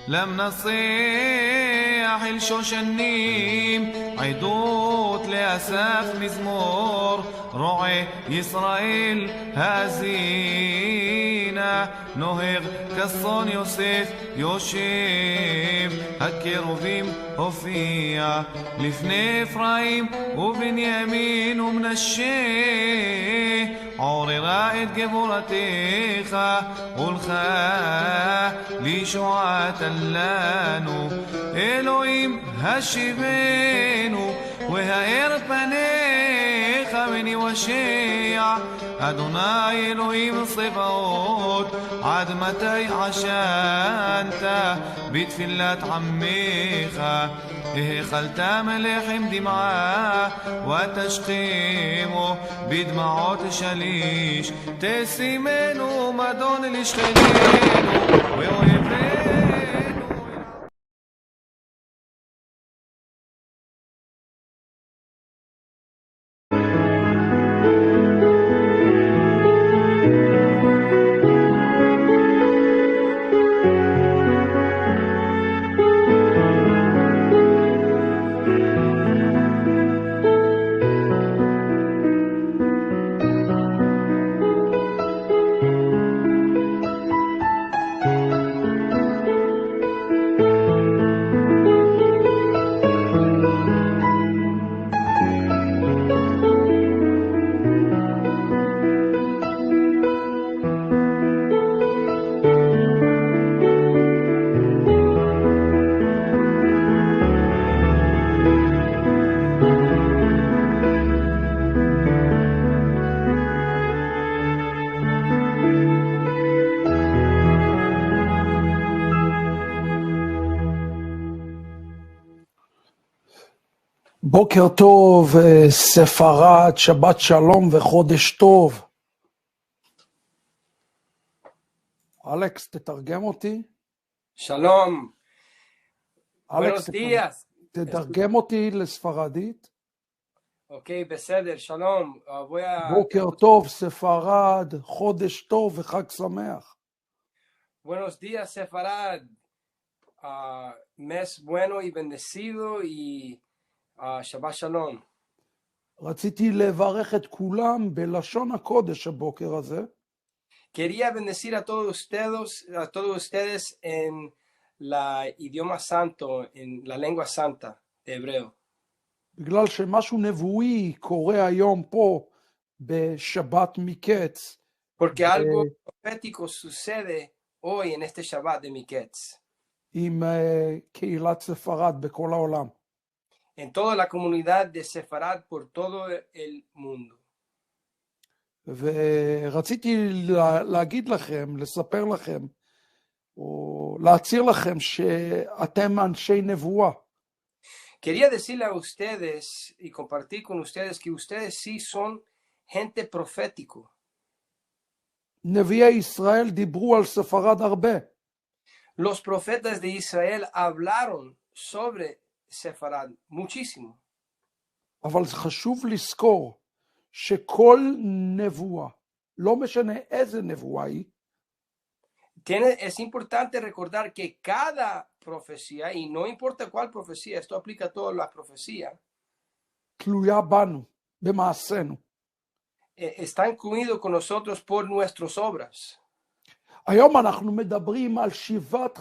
لم نصيح الشوشنيم عدوت لأساف مزمور رعي ישראל האזינה נוהג כסון יוסף יושב הקירובים הופיע לפני אפרים ובנימין ומנשה עוררה את גבורתך ולך לישועת לנו אלוהים השיבנו והאר פניך וניוושע אדוני אלוהים צבאות עד מתי עשנת בתפילת עמך החלת מלך עם דמעה ותשכימו בדמעות שליש תשימנו מדון לשכנינו ואויבינו בוקר טוב, ספרד, שבת שלום וחודש טוב. אלכס, תתרגם אותי. שלום. אלכס, Buenos días. תתרגם אותי לספרדית. אוקיי, בסדר, שלום. בוקר טוב, ספרד, חודש טוב וחג שמח. Buenos días, Sefarad. Mes bueno y bendecido y Shabbat Shalom. רציתי לברך את כולם בלשון הקודש הבוקר הזה. Quería bendecir a todos ustedes en la idioma santo, en la lengua santa de hebreo. בגלל שמשהו נבואי קורה היום פה בשבת מקץ. Porque algo profético sucede hoy en este Shabbat de Miketz. עם קהילת ספרד בכל העולם. En toda la comunidad de Sefarad por todo el mundo. ורציתי להגיד לכם, לספר לכם, או להצהיר לכם שאתם אנשי נבואה. Quería decirle a ustedes y compartir con ustedes que ustedes sí son gente profético. נביאי ישראל דיברו על ספרד הרבה. Los profetas de Israel hablaron sobre Sefarad muchísimo. אבל חשוב לזכור שכל נבואה, לא משנה איזה נבואה היא, Es importante recordar que cada profecía, y no importa cuál profecía, esto aplica a toda la profecía, תלויה בנו, במעשינו. está incluido con nosotros por nuestras obras. היום אנחנו מדברים על שיבת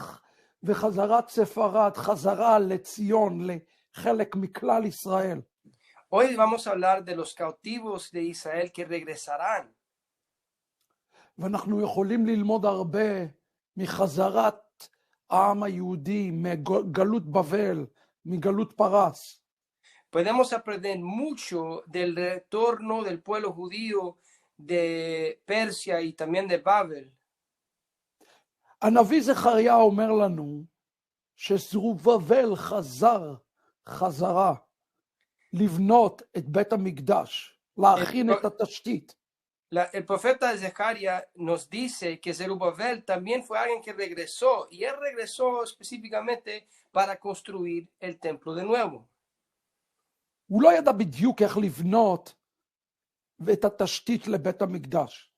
וחזרת ספרד, חזרה לציון, לחלק מכלל ישראל. Hoy vamos a hablar de los cautivos de Israel que regresarán. ואנחנו יכולים ללמוד הרבה מחזרת העם היהודי, מגלות בבל, מגלות פרס. Podemos aprender mucho del retorno del pueblo judío de Persia y también de Babel. הנביא זכריה אומר לנו שזרובבל חזרה לבנות את בית המקדש, להכין את התשתית. El profeta Zacarías nos dice que Zerubabel también fue alguien que regresó, y él regresó específicamente para construir el templo de nuevo. הוא לא ידע בדיוק איך לבנות את התשתית לבית המקדש.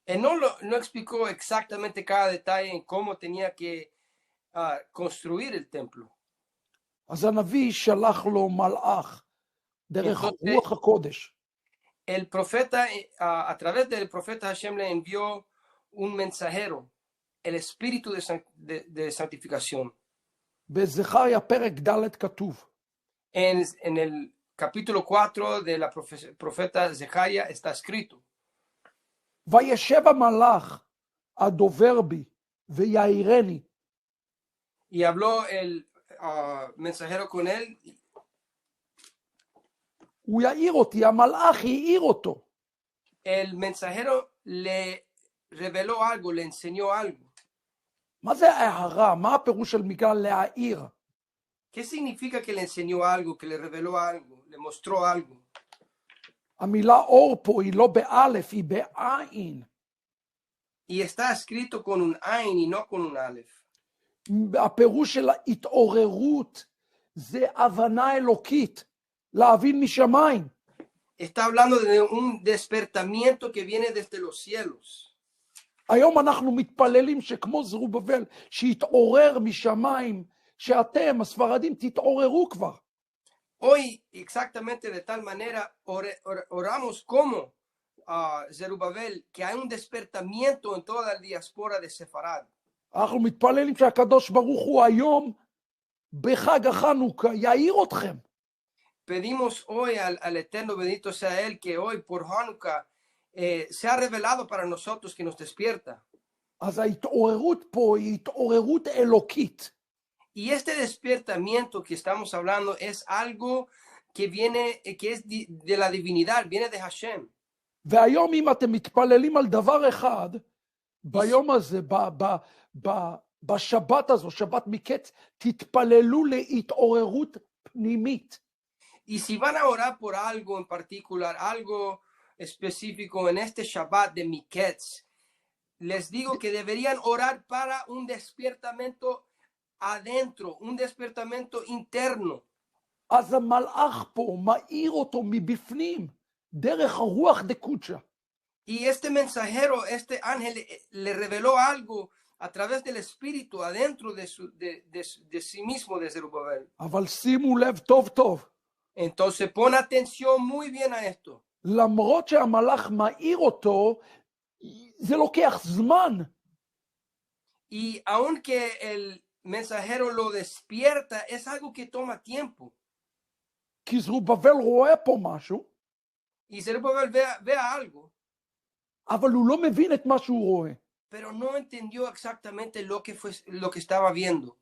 Él no explicó exactamente cada detalle en cómo tenía que construir el templo. אז הנביא שלח לו מלאך דרך Entonces, רוח הקודש. El profeta, a través del profeta Hashem le envió un mensajero, el espíritu de santificación. בזכריה פרק ד' כתוב, En el capítulo 4 de la profeta Zecaria está escrito, וישב המלאך הדובר בי ויעירני, y habló el mensajero con él, הוא יעיר אותי, המלאך העיר אותו. el mensajero le reveló algo, le enseñó algo. מה זה הערה? מה הפירוש של מילה להעיר? ¿Qué significa que le enseñó algo, que le reveló algo, le mostró algo? המילה אור פה היא לא באלף, היא בעין. Y está escrito con un ain y no con un alef. הפירוש של ההתעוררות זה הבנה אלוקית, להבין משמיים. Está hablando de un despertamiento que viene desde los cielos. היום אנחנו מתפללים שכמו זרובבל, שיתעורר משמיים, שאתם, הספרדים, תתעוררו כבר. Hoy, exactamente de tal manera, oramos como Zerubabel, que hay un despertamiento en toda la diáspora de Sefarad. אנחנו מתפללים שהקדוש ברוך הוא היום, בחג החנוכה, יעיר אתכם. Pedimos hoy al Eterno, bendito sea Él, que hoy por Hanukkah se ha revelado para nosotros, que nos despierta. אז ההתעוררות פה היא התעוררות אלוקית. Y este despertamiento que estamos hablando es algo que viene, que es de la divinidad, viene de Hashem. והיום אם אתם מתפללים על דבר אחד, ביום הזה, בשבת הזו, שבת מקץ, תתפללו להתעוררות פנימית. Y si van a orar por algo en particular, algo específico en este Shabbat de Miketz, les digo que deberían orar para un despertamiento adentro, un despertamiento interno. אז המלאך פה מאיר אותו מבפנים, דרך הרוח דקודשה. Y este mensajero, este ángel, le reveló algo a través del espíritu adentro de sí mismo, de Zerubabel. אבל שימו לב טוב טוב, Entonces pon atención muy bien a esto. למרות שהמלאך מאיר אותו, זה לוקח זמן. Y aunque el mensajero lo despierta, es algo que toma tiempo. כי זרובבל רואה פה משהו, Y Zerubabel vea algo, אבל הוא לא מבין את מה שהוא רואה. pero no entendió exactamente lo que estaba viendo.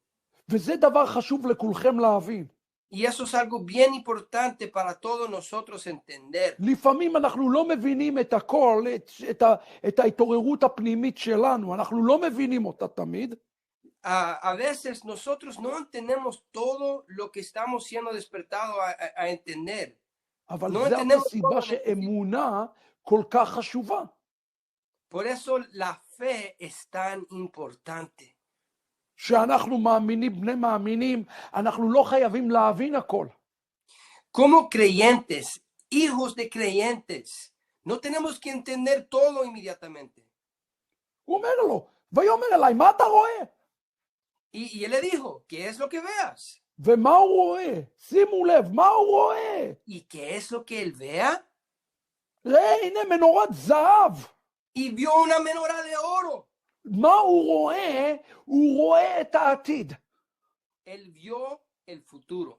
וזה דבר חשוב לכולכם להבין. Y eso es algo bien importante para todos nosotros entender. לפעמים אנחנו לא מבינים את הכל, את ההתעוררות הפנימית שלנו, אנחנו לא מבינים אותה תמיד. A veces nosotros no entendemos todo lo que estamos siendo despertados a entender. אבל לא זו entendemos הסיבה todo. שאמונה כל כך חשובה. Por eso la fe es tan importante. שאנחנו מאמינים, בני מאמינים, אנחנו לא חייבים להבין הכל. Como creyentes, hijos de creyentes, no tenemos que entender todo inmediatamente. הוא אומר לו, ויאמר אליי, מה אתה רואה? Y él le dijo, ¿qué es lo que veas? ומה הוא רואה? שימו לב, מה הוא רואה? ¿Y qué es lo que él vea? ראה, הנה מנורת זהב. Y vio una menorá de oro. מה הוא רואה? הוא רואה את העתיד. Él vio el futuro.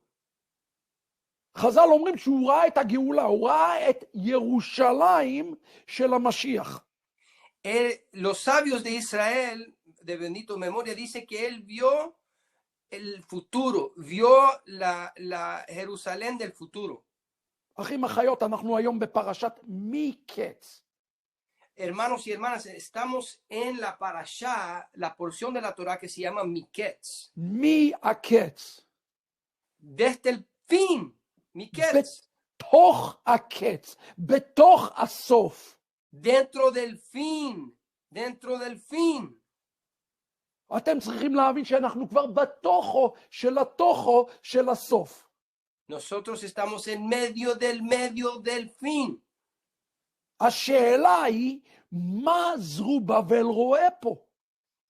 חז"ל אומרים שהוא ראה את הגאולה, הוא ראה את ירושלים של המשיח. Los sabios de Israel, de bendito memoria, dice que él vio el futuro, vio la Jerusalén del futuro. אחים אחיות, אנחנו היום בפרשת מקץ. Hermanos y hermanas, estamos en la parashá, la porción de la Torah que se llama Miketz. מהקץ. Desde el fin, Miketz. בתוך הקץ, בתוך הסוף. Dentro del fin, dentro del fin. אתם צריכים להבין שאנחנו כבר בתוכו של הסוף. Nosotros estamos en medio del fin. השאלה היא, מה זרובבל רואה פה?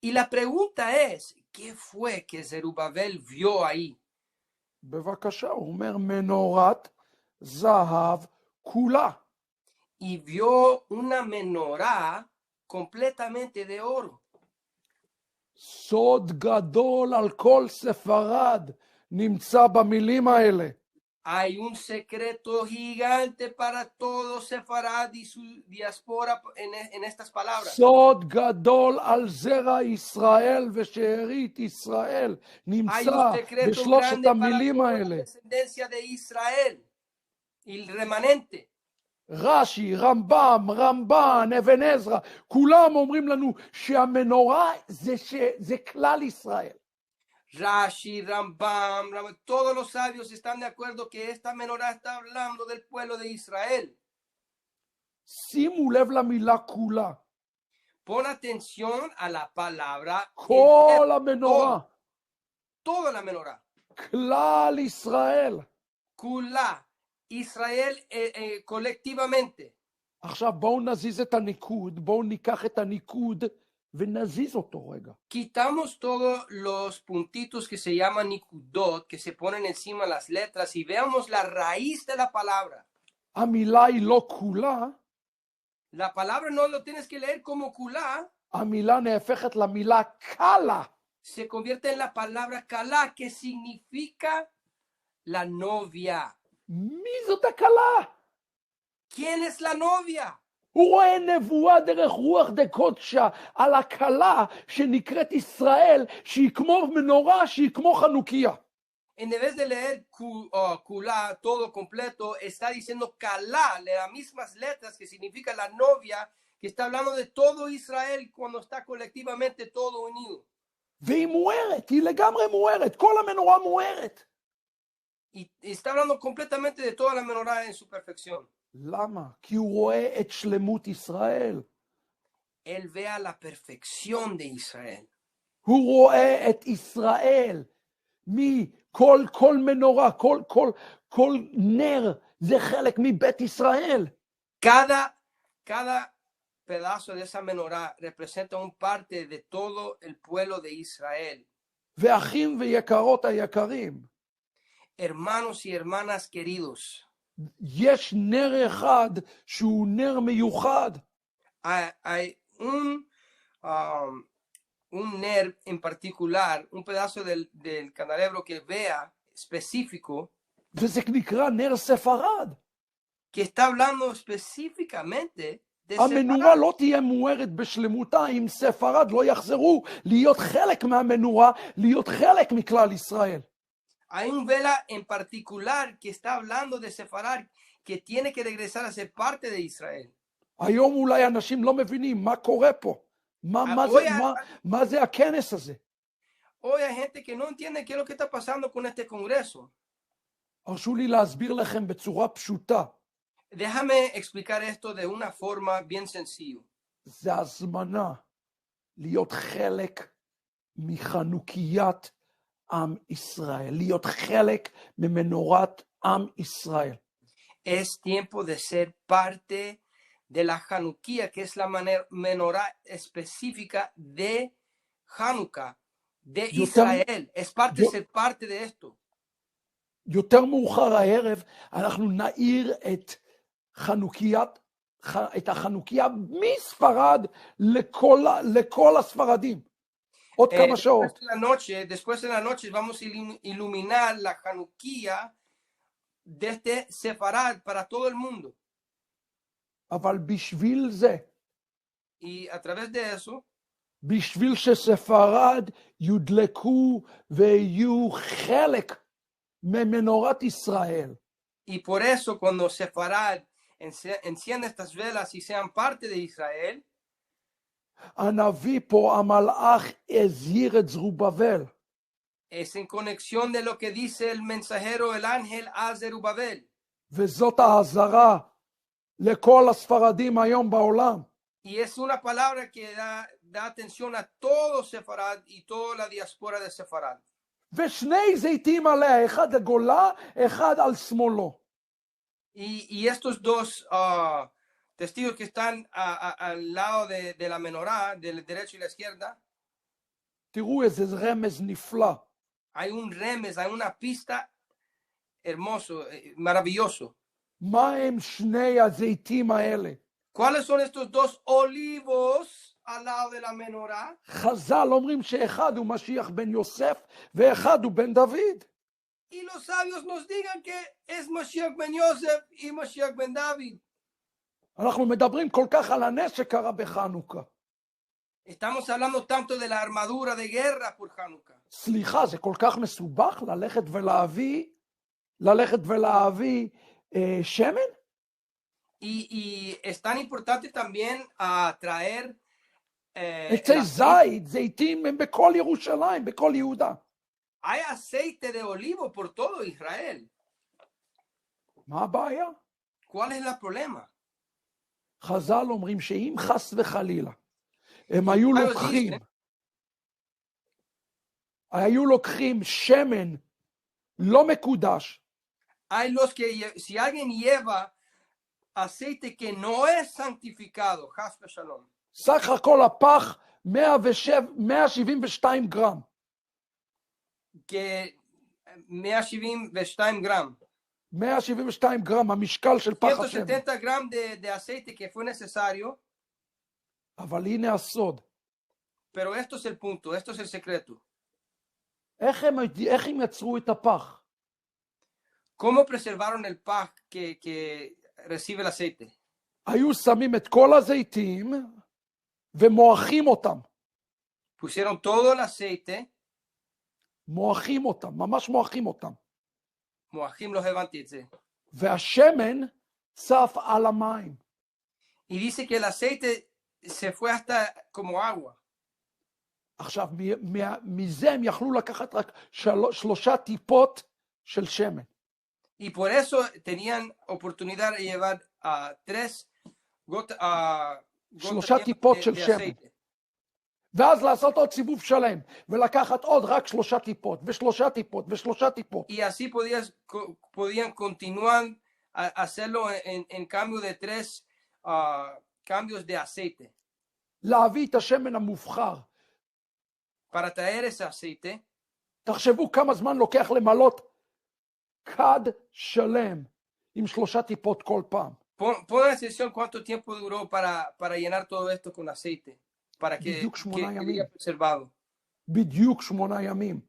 Y la pregunta es, ¿qué fue que Zerubabel vio ahí? בבקשה, הוא אומר מנורת זהב כולה. Y vio una menorá completamente de oro. סוד גדול על כל ספרד נמצא במילים האלה. Hay un secreto gigante para todo Sefarad y su diáspora en estas palabras. סוד גדול על זרע ישראל ושארית ישראל Hay נמצא un secreto בשלושת grande para המילים toda la האלה. descendencia de Israel y el remanente. רש"י, רמב"ם, רמב"ן, אבן עזרא, כולם אומרים לנו שהמנורה זה כלל ישראל. Rashi, Rambam, todos los sabios están de acuerdo que esta menorá está hablando del pueblo de Israel. שימו לב למילה כולה. Pon atención a la palabra כל המנורה, toda la menorá. כלל ישראל. Kula, Israel colectivamente. עכשיו בואו נזיז את הניקוד, בואו ניקח את הניקוד ונזיז אותו רגע. Quitamos todos los puntitos que se llaman nikudot, que se ponen encima de las letras, y veamos la raíz de la palabra. המילה היא לא כולה, La palabra no lo tienes que leer como kula, המילה נהפכת למילה קלה. se convierte en la palabra kala, que significa la novia. מי זאת הקלה? ¿Quién es la novia? הוא רואה נבואה דרך רוח דקודשה על הקלה שנקראת ישראל, שהיא כמו מנורה, שהיא כמו חנוכיה. En vez de leer kula todo completo, está diciendo kala, las mismas letras que significa la novia, que está hablando de todo Israel cuando está colectivamente todo unido. והיא מוארת, היא לגמרי מוארת, כל המנורה מוארת. Y está hablando completamente de toda la menorá en su perfección. למה? כי הוא רואה את שלמות ישראל. Él ve a la perfección de Israel. הוא רואה את ישראל. כל מנורה, כל נר, זה חלק מבית ישראל. Cada pedazo de esa menorá representa un parte de todo el pueblo de Israel. ואחים ויקרות היקרים, Hermanos y hermanas queridos, יש נר אחד שהוא נר מיוחד. hay un ner en particular, un pedazo del candelabro que vea específico, וזה נקרא נר ספרד. que está hablando específicamente de המנורה Sefarad. לא תהיה מוארת בשלמותה אם ספרד לא יחזרו להיות חלק מהמנורה, להיות חלק מכלל ישראל. Hay un vela en particular que está hablando de Sefarad, que tiene que regresar a ser parte de Israel. היום אולי אנשים לא מבינים מה קורה פה. מה זה הכנס הזה? Hoy hay gente que no entiende qué es lo que está pasando con este congreso. הרשו לי להסביר לכם בצורה פשוטה. Déjame explicar esto de una forma bien sencilla. זה הזמנה להיות חלק מחנוכיית עם ישראל, להיות חלק ממנורת עם ישראל. Es tiempo de ser parte de la Hanukkah, que es la menorá específica de Hanukkah, de Israel. Es parte de ser parte de esto. יותר מאוחר הערב אנחנו נאיר את החנוכיה מספרד לכל הספרדים. עוד כמה שעות. Después de la noche vamos a iluminar la Hanukkah desde Sefarad para todo el mundo. אבל בשביל זה, Y a través de eso, בשביל שספרד יודלקו ויהיו חלק ממנורת ישראל, y por eso cuando Sefarad enciende estas velas y sean parte de Israel, הנביא פה, המלאך, הזהיר את זרובבל. es en conexión de lo que dice el mensajero, el ángel a Zerubabel. וזאת האזהרה לכל הספרדים היום בעולם. Y es una palabra que da atención a todo Sefarad y toda la diáspora de Sefarad. ושני זיתים עליה, אחד לגולה, אחד על שמאלו. Y estos dos testigos que están al lado de la menorá, del derecho y la izquierda, תראו איזה רמז נפלא. Hay un remes, hay una pista hermoso, maravilloso. מה הם שני הזיתים האלה? ¿Cuáles son estos dos olivos al lado de la menorá? חז"ל אומרים שאחד הוא משיח בן יוסף ואחד הוא בן דוד. Y los sabios nos digan que es Mashiach ben Yosef y Mashiach ben David. אנחנו מדברים כל כך על הנס שקרה בחנוכה. Estamos hablando tanto de la armadura de guerra por Hanukkah. סליחה, זה כל כך מסובך ללכת ולהביא שמן? Y es tan importante también traer עצי זית, זיתים הם בכל ירושלים, בכל יהודה. hay aceite de olivo por todo Israel. מה הבעיה? ¿Cuál es el problema? חז"ל אומרים שאם חס וחלילה הם היו לוקחים שמן לא מקודש, Hay los que, si alguien lleva aceite que no es santificado, Chas v'shalom, סך הכל הפח 172 גרם. que 172 gramos, 172 גרם, המשקל של פח השמן. 170 gramos de aceite que fue necesario, אבל הנה הסוד. pero esto es el punto, esto es el secreto. איך הם יצרו את הפח? ¿Cómo preservaron el paj que recibe el aceite? היו שמים את כל הזיתים ומועכים אותם. Pusieron todo el aceite, מועכים אותם, ממש מועכים אותם. Moajim los evantitze. והשמן צף על המים. Y dice que el aceite se fue hasta como agua. עכשיו, מזה הם יכלו לקחת רק 3 טיפות של שמן. Y por eso tenían oportunidad de llevar 3 gotas טיפות של de שמן. aceite. ואז לעשות עוד סיבוב שלם, ולקחת עוד רק 3 טיפות, ו3 טיפות, ו3 טיפות. Y así podían continuar a hacerlo en cambio de 3 cambios de aceite. להביא את השמן המובחר. Para traer ese aceite, תחשבו כמה זמן לוקח למלות כד שלם עם 3 טיפות כל פעם. pon atención cuánto tiempo duró para llenar todo esto con aceite, para que quede preservado. בדיוק 8 ימים.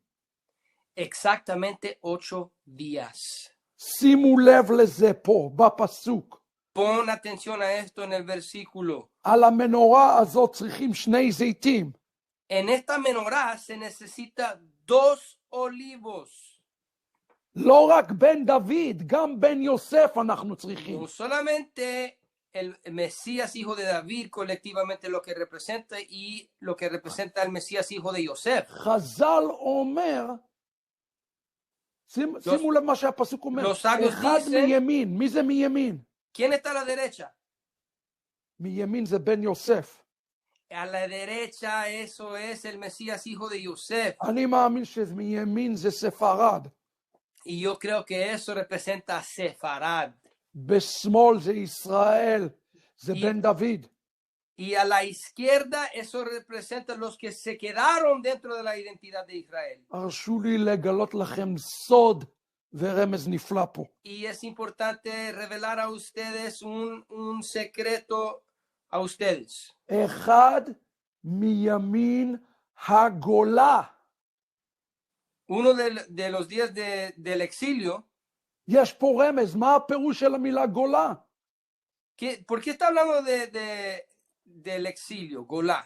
Exactamente 8 días. שימו לב לזה פה, בפסוק. Pon atención a esto en el versículo. על המנורה הזאת צריכים 2 זיתים. En esta menorá se necesita 2 olivos. לא רק בן דוד, גם בן יוסף אנחנו צריכים. No solamente el Mesías hijo de David colectivamente lo que representa y lo que representa el Mesías hijo de Yosef. חז"ל אומר, שימו לב מה שהפסוק אומר, אחד מימין, מי זה מימין? ¿Quién está a la derecha? מימין זה בן יוסף. A la derecha eso es el Mesías hijo de Yosef. אני מאמין שמימין זה ספרד. Y yo creo que eso representa a Sefarad. בשמאל זה ישראל, זה בן דוד. Y a la izquierda eso representa a los que se quedaron dentro de la identidad de Israel. הרשו לי לגלות לכם סוד ורמז נפלא פה. Y es importante revelar a ustedes un secreto a ustedes. אחד מימין הגולה. Uno de los días del exilio. יש פה רמז, מה הפירוש של המילה גולה? ¿Por qué está hablando del exilio, Golá?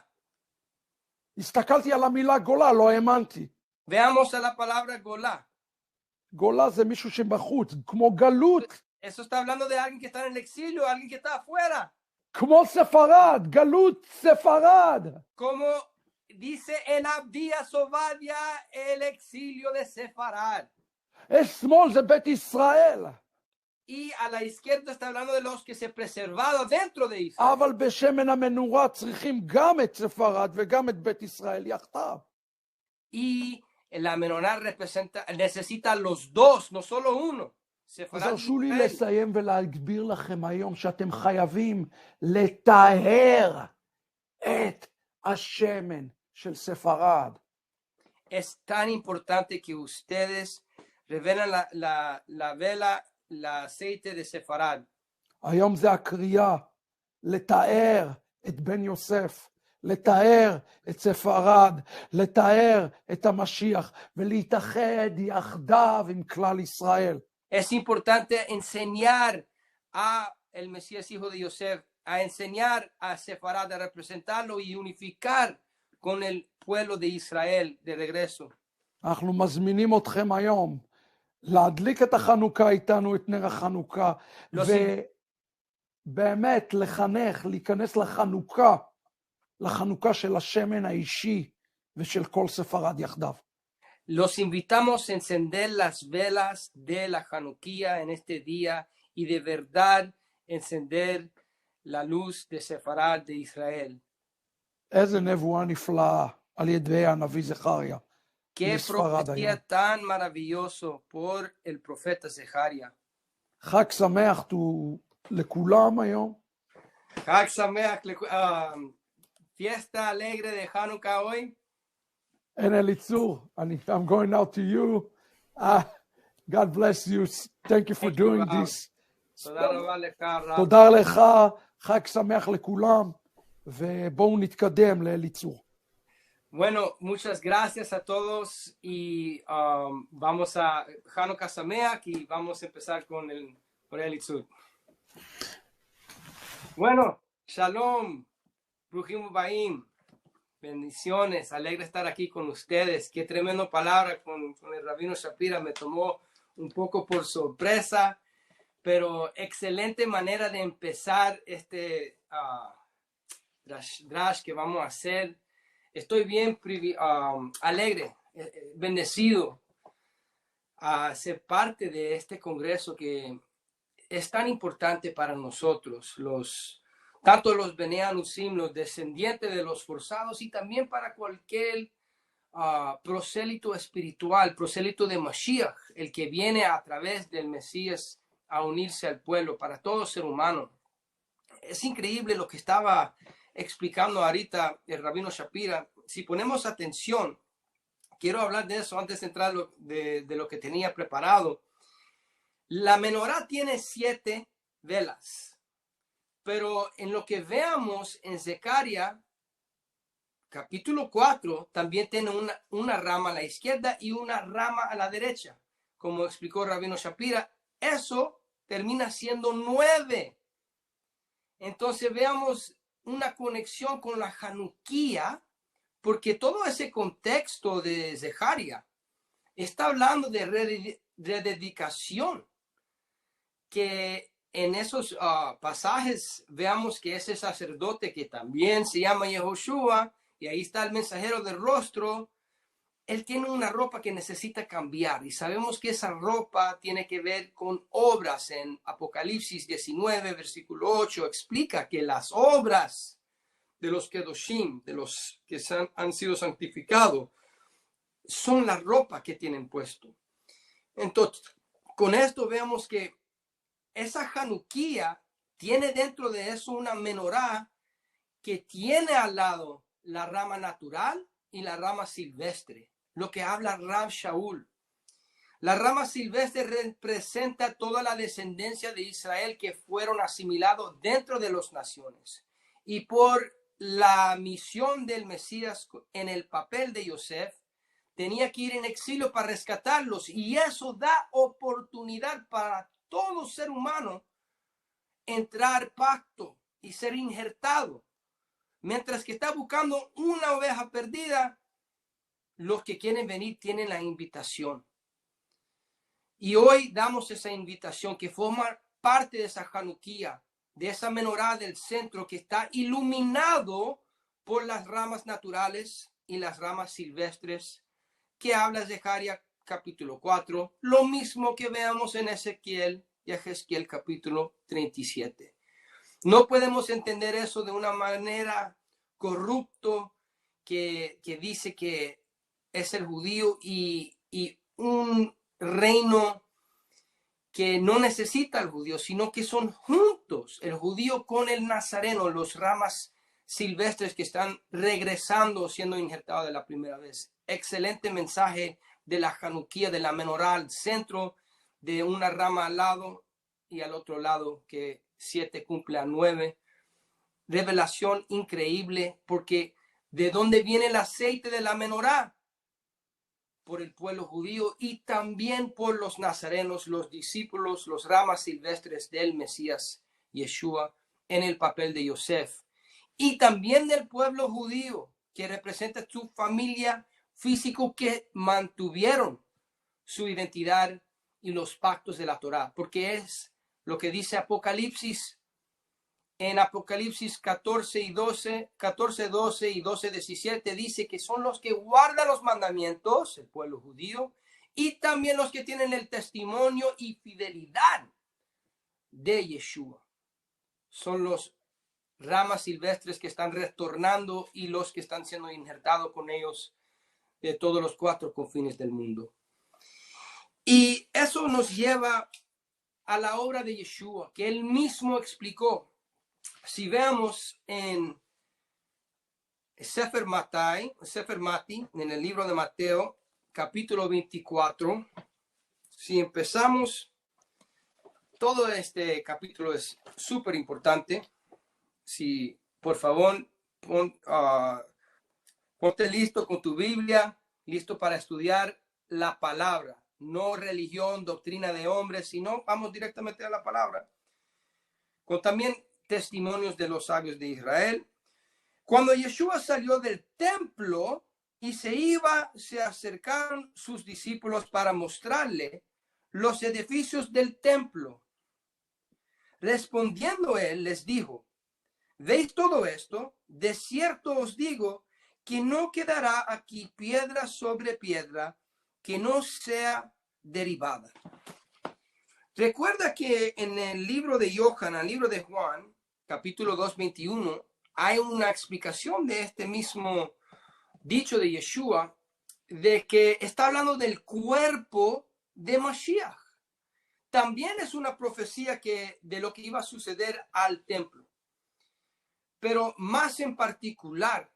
הסתכלתי על המילה גולה, לא האמנתי. Veamos a la palabra Golá. גולה זה מישהו שבחוץ, כמו גלות. Eso está hablando de alguien que está en el exilio, alguien que está afuera. כמו ספרד, גלות ספרד. Como dice en Abdías Ovadia, el exilio de Sefarad. שמאל זה בית ישראל. Y a la izquierda está hablando de los que se preservaron dentro de Israel. אבל בשמן המנורה צריכים גם את ספרד וגם את בית ישראל יחדיו. Y la menorá necesita los dos, no solo uno. אז הרשו לי לסיים ולהגביר לכם היום שאתם חייבים לטהר את השמן של ספרד. es tan importante que ustedes revelan la vela, el aceite de Sefarad. היום זה הקריאה לתאר את בן יוסף, לתאר את ספרד, לתאר את המשיח, ולהתאחד יחדיו עם כלל ישראל. Es importante enseñar a el Mesías hijo de Yosef, a enseñar a Sefarad, a representarlo y unificar con el pueblo de Israel de regreso. אנחנו מזמינים אתכם היום להדליק את החנוכה איתנו, את נר החנוכה, לא ובאמת לחנך, להיכנס לחנוכה של השמן האישי ושל כל ספרד יחדיו. Los invitamos a encender las velas de la Hanukkah en este día y de verdad encender la luz de Sefarad de Israel. איזה נבואה נפלאה על ידי הנביא זכריה. Qué מספרד היום. profecía tan maravilloso por el profeta Zeharia. חג שמח לכולם היום. Chag Sameach, fiesta alegre de Hanukkah hoy. אין אליצור, I'm going out to you. God bless you. Thank you for Thank you, doing Rav. this. תודה רבה לך, רב. תודה לך, חג שמח לכולם, ובואו נתקדם לאליצור. Bueno, muchas gracias a todos y vamos a Hanukkah Sameach y vamos a empezar con el Itzur. Bueno, Shalom, Bruchim Ubaim, bendiciones, alegre estar aquí con ustedes. Qué tremenda palabra con el Rabino Shapira, me tomó un poco por sorpresa, pero excelente manera de empezar este drash que vamos a hacer. Estoy bien alegre, bendecido a ser parte de este congreso que es tan importante para nosotros, tanto los Bnei Anusim, los descendientes de los forzados, y también para cualquier prosélito espiritual, prosélito de Mashiach, el que viene a través del Mesías a unirse al pueblo, para todo ser humano. Es increíble lo que estaba explicando ahorita el Rabino Shapira. Si ponemos atención, quiero hablar de eso antes de entrar de lo que tenía preparado. La menorá tiene 7 velas, pero en lo que veamos en Zecaria, capítulo 4, también tiene una rama a la izquierda y una rama a la derecha. Como explicó Rabino Shapira, eso termina siendo 9. Entonces veamos una conexión con la Hanukkah, porque todo ese contexto de Zeharia está hablando de rededicación, que en esos pasajes veamos que ese sacerdote que también se llama Yehoshua, y ahí está el mensajero del rostro, él tiene una ropa que necesita cambiar, y sabemos que esa ropa tiene que ver con obras. En Apocalipsis 19, versículo 8, explica que las obras de los Kedoshim, de los que han sido santificados, son la ropa que tienen puesto. Entonces, con esto vemos que esa Hanukkah tiene dentro de eso una menorá que tiene al lado la rama natural y la rama silvestre, lo que habla Rav Shaul. La rama silvestre representa toda la descendencia de Israel que fueron asimilados dentro de las naciones, y por la misión del Mesías en el papel de Yosef, tenía que ir en exilio para rescatarlos, y eso da oportunidad para todo ser humano entrar pacto y ser injertado. Mientras que está buscando una oveja perdida, los que quieren venir tienen la invitación. Y hoy damos esa invitación que forma parte de esa Hanukkah, de esa menorá del centro que está iluminado por las ramas naturales y las ramas silvestres, que habla Zecaria capítulo 4, lo mismo que veamos en Ezequiel y Ezequiel capítulo 37. No podemos entender eso de una manera corrupto que dice que es el judío y un reino que no necesita al judío, sino que son juntos el judío con el nazareno, los ramas silvestres que están regresando, siendo injertados de la primera vez. excelente mensaje de la Hanukkah, de la menorá al centro, de una rama al lado y al otro lado que 7 cumple a 9. Revelación increíble, porque ¿de dónde viene el aceite de la menorá? Por el pueblo judío y también por los nazarenos, los discípulos, los ramas silvestres del Mesías Yeshua en el papel de Yosef. Y también del pueblo judío, que representa su familia físico que mantuvieron su identidad y los pactos de la Torá, porque es lo que dice Apocalipsis. En Apocalipsis 14, 12 y 12, 17 dice que son los que guardan los mandamientos, el pueblo judío, y también los que tienen el testimonio y fidelidad de Yeshua. Son los ramas silvestres que están retornando y los que están siendo injertados con ellos de todos los 4 confines del mundo. Y eso nos lleva a la obra de Yeshua, que él mismo explicó. Si vemos en Sefer Mati, en el libro de Mateo, capítulo 24, si empezamos, todo este capítulo es súper importante. Si, por favor, ponte listo con tu Biblia, listo para estudiar la palabra, no religión, doctrina de hombres, sino vamos directamente a la palabra. Con también testimonios de los sabios de Israel. Cuando Yeshua salió del templo y se iba, se acercaron sus discípulos para mostrarle los edificios del templo. Respondiendo él, les dijo: ¿veis todo esto? De cierto os digo que no quedará aquí piedra sobre piedra que no sea derribada. Recuerda que en el libro de Yohanan, el libro de Juan, capítulo 2, 21, hay una explicación de este mismo dicho de Yeshua, de que está hablando del cuerpo de Mashiach. También es una profecía de lo que iba a suceder al templo. Pero más en particular,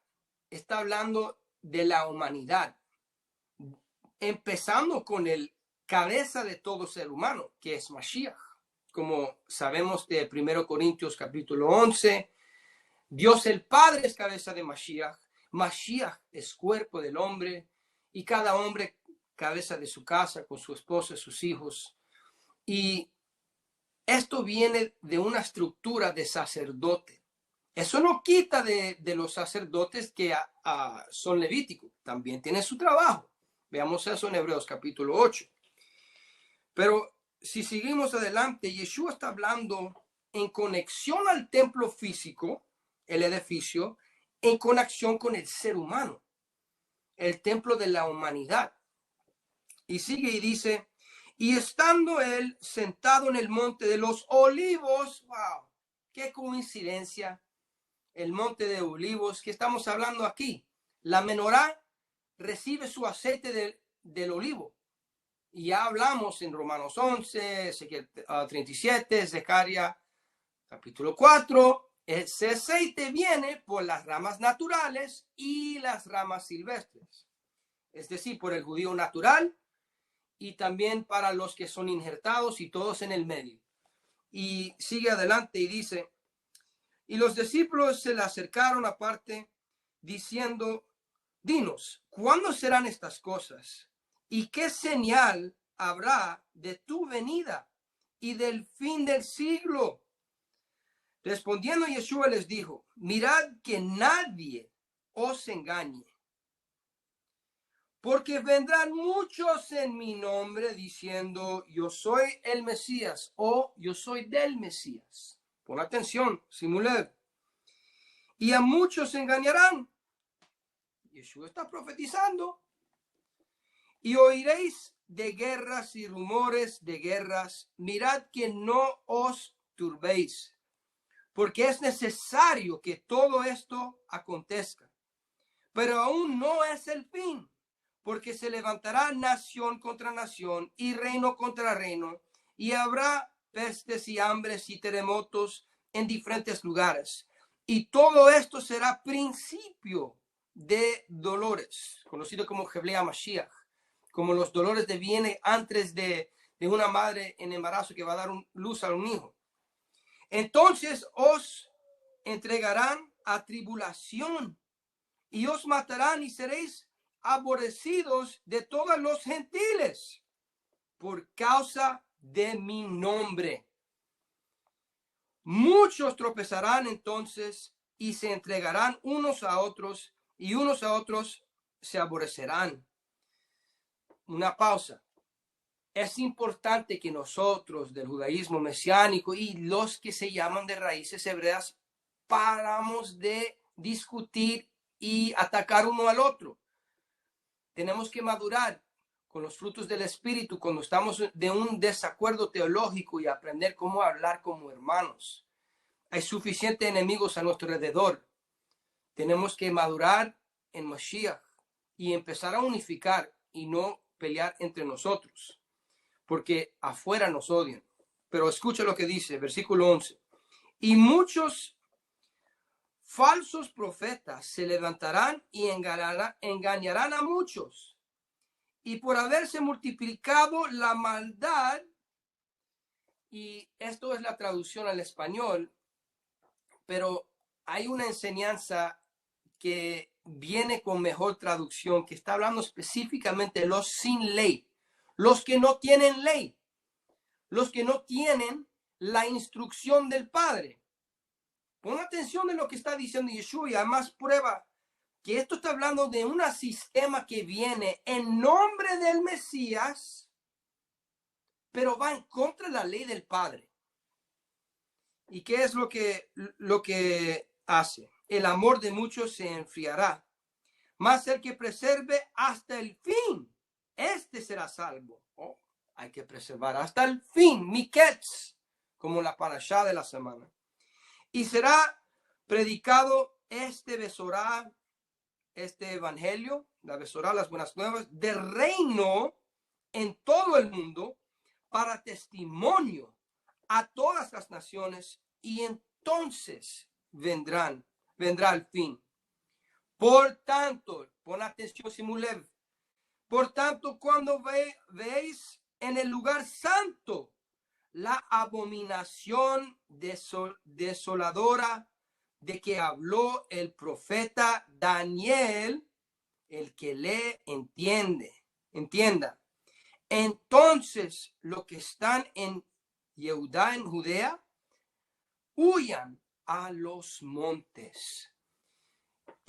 está hablando de la humanidad, empezando con el cabeza de todo ser humano, que es Mashiach. Como sabemos de 1 Corintios capítulo 11, Dios el Padre es cabeza de Mashiach, Mashiach es cuerpo del hombre, y cada hombre cabeza de su casa, con su esposa, sus hijos. Y esto viene de una estructura de sacerdote. Eso no quita de los sacerdotes que son levíticos, también tienen su trabajo. Veamos eso en Hebreos capítulo 8. Pero si seguimos adelante, Yeshua está hablando en conexión al templo físico, el edificio, en conexión con el ser humano, el templo de la humanidad. Y sigue y dice: y estando él sentado en el monte de los olivos, wow, qué coincidencia, el monte de olivos que estamos hablando aquí. La menorá recibe su aceite del olivo. Y ya hablamos en Romanos 11, Ezequiel 37, Zacarías capítulo 4. Ese aceite viene por las ramas naturales y las ramas silvestres. Es decir, por el judío natural y también para los que son injertados y todos en el medio. Y sigue adelante y dice: y los discípulos se le acercaron aparte diciendo: dinos, ¿cuándo serán estas cosas? ¿Y qué señal habrá de tu venida y del fin del siglo? Respondiendo Yeshua les dijo: mirad que nadie os engañe, porque vendrán muchos en mi nombre diciendo: yo soy el Mesías, o yo soy del Mesías. Pon atención, Simulev. Y a muchos engañarán. Yeshua está profetizando. Y oiréis de guerras y rumores de guerras. Mirad que no os turbéis, porque es necesario que todo esto acontezca. Pero aún no es el fin, porque se levantará nación contra nación y reino contra reino, y habrá pestes y hambres y terremotos en diferentes lugares. Y todo esto será principio de dolores, conocido como Heblei Mashiach, como los dolores de viene antes de una madre en embarazo que va a dar luz a un hijo. Entonces os entregarán a tribulación y os matarán y seréis aborrecidos de todos los gentiles por causa de mi nombre. Muchos tropezarán entonces y se entregarán unos a otros y unos a otros se aborrecerán. Una pausa. Es importante que nosotros del judaísmo mesiánico y los que se llaman de raíces hebreas paramos de discutir y atacar uno al otro. Tenemos que madurar con los frutos del Espíritu cuando estamos de un desacuerdo teológico y aprender cómo hablar como hermanos. Hay suficientes enemigos a nuestro alrededor. Tenemos que madurar en Mashiach y empezar a unificar y no pelear entre nosotros, porque afuera nos odian. Pero escucha lo que dice, versículo 11. Y muchos falsos profetas se levantarán y engañarán a muchos. Y por haberse multiplicado la maldad, y esto es la traducción al español, pero hay una enseñanza que viene con mejor traducción, que está hablando específicamente de los sin ley, los que no tienen ley, los que no tienen la instrucción del Padre. Pon atención en lo que está diciendo Yeshua y además prueba que esto está hablando de un sistema que viene en nombre del Mesías, pero va en contra de la ley del Padre. ¿Y qué es lo que hace? El amor de muchos se enfriará, mas el que preserve hasta el fin, este será salvo. Oh, hay que preservar hasta el fin, miketz, como la parashá de la semana. Y será predicado este evangelio, la besorá, las buenas nuevas, de reino en todo el mundo para testimonio a todas las naciones, y entonces vendrá el fin. Por tanto, pon atención, Simulev. Por tanto, cuando veis en el lugar santo la abominación desoladora de que habló el profeta Daniel, el que lee entienda. Entonces, los que están en Yehudá, en Judea, huyan a los montes.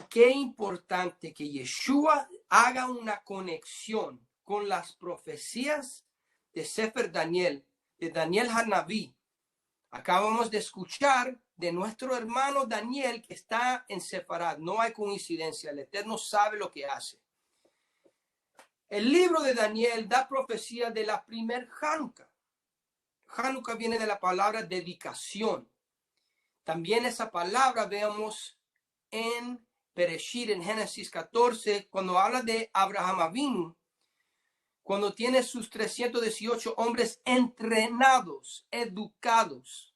Qué importante que Yeshua haga una conexión con las profecías de Sefer Daniel, de Daniel Hanaví. Acabamos de escuchar de nuestro hermano Daniel que está en Sefarad. No hay coincidencia, el Eterno sabe lo que hace. El libro de Daniel da profecía de la primer Hanukkah. Hanukkah viene de la palabra dedicación. También esa palabra vemos en Bereshit, en Génesis 14, cuando habla de Abraham Avinu, cuando tiene sus 318 hombres entrenados, educados.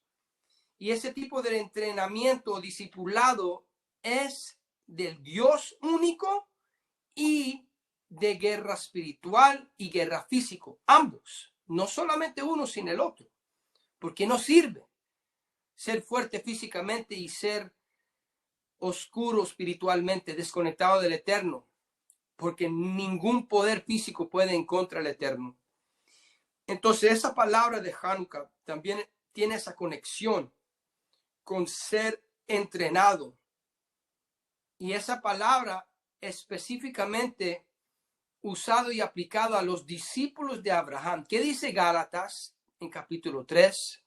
Y ese tipo de entrenamiento o discipulado es del Dios único y de guerra espiritual y guerra físico, ambos, no solamente uno sin el otro, porque no sirve ser fuerte físicamente y ser oscuro espiritualmente, desconectado del Eterno, porque ningún poder físico puede en contra del Eterno. Entonces esa palabra de Hanukkah también tiene esa conexión con ser entrenado, y esa palabra específicamente usado y aplicado a los discípulos de Abraham. ¿Qué dice Gálatas en capítulo 3,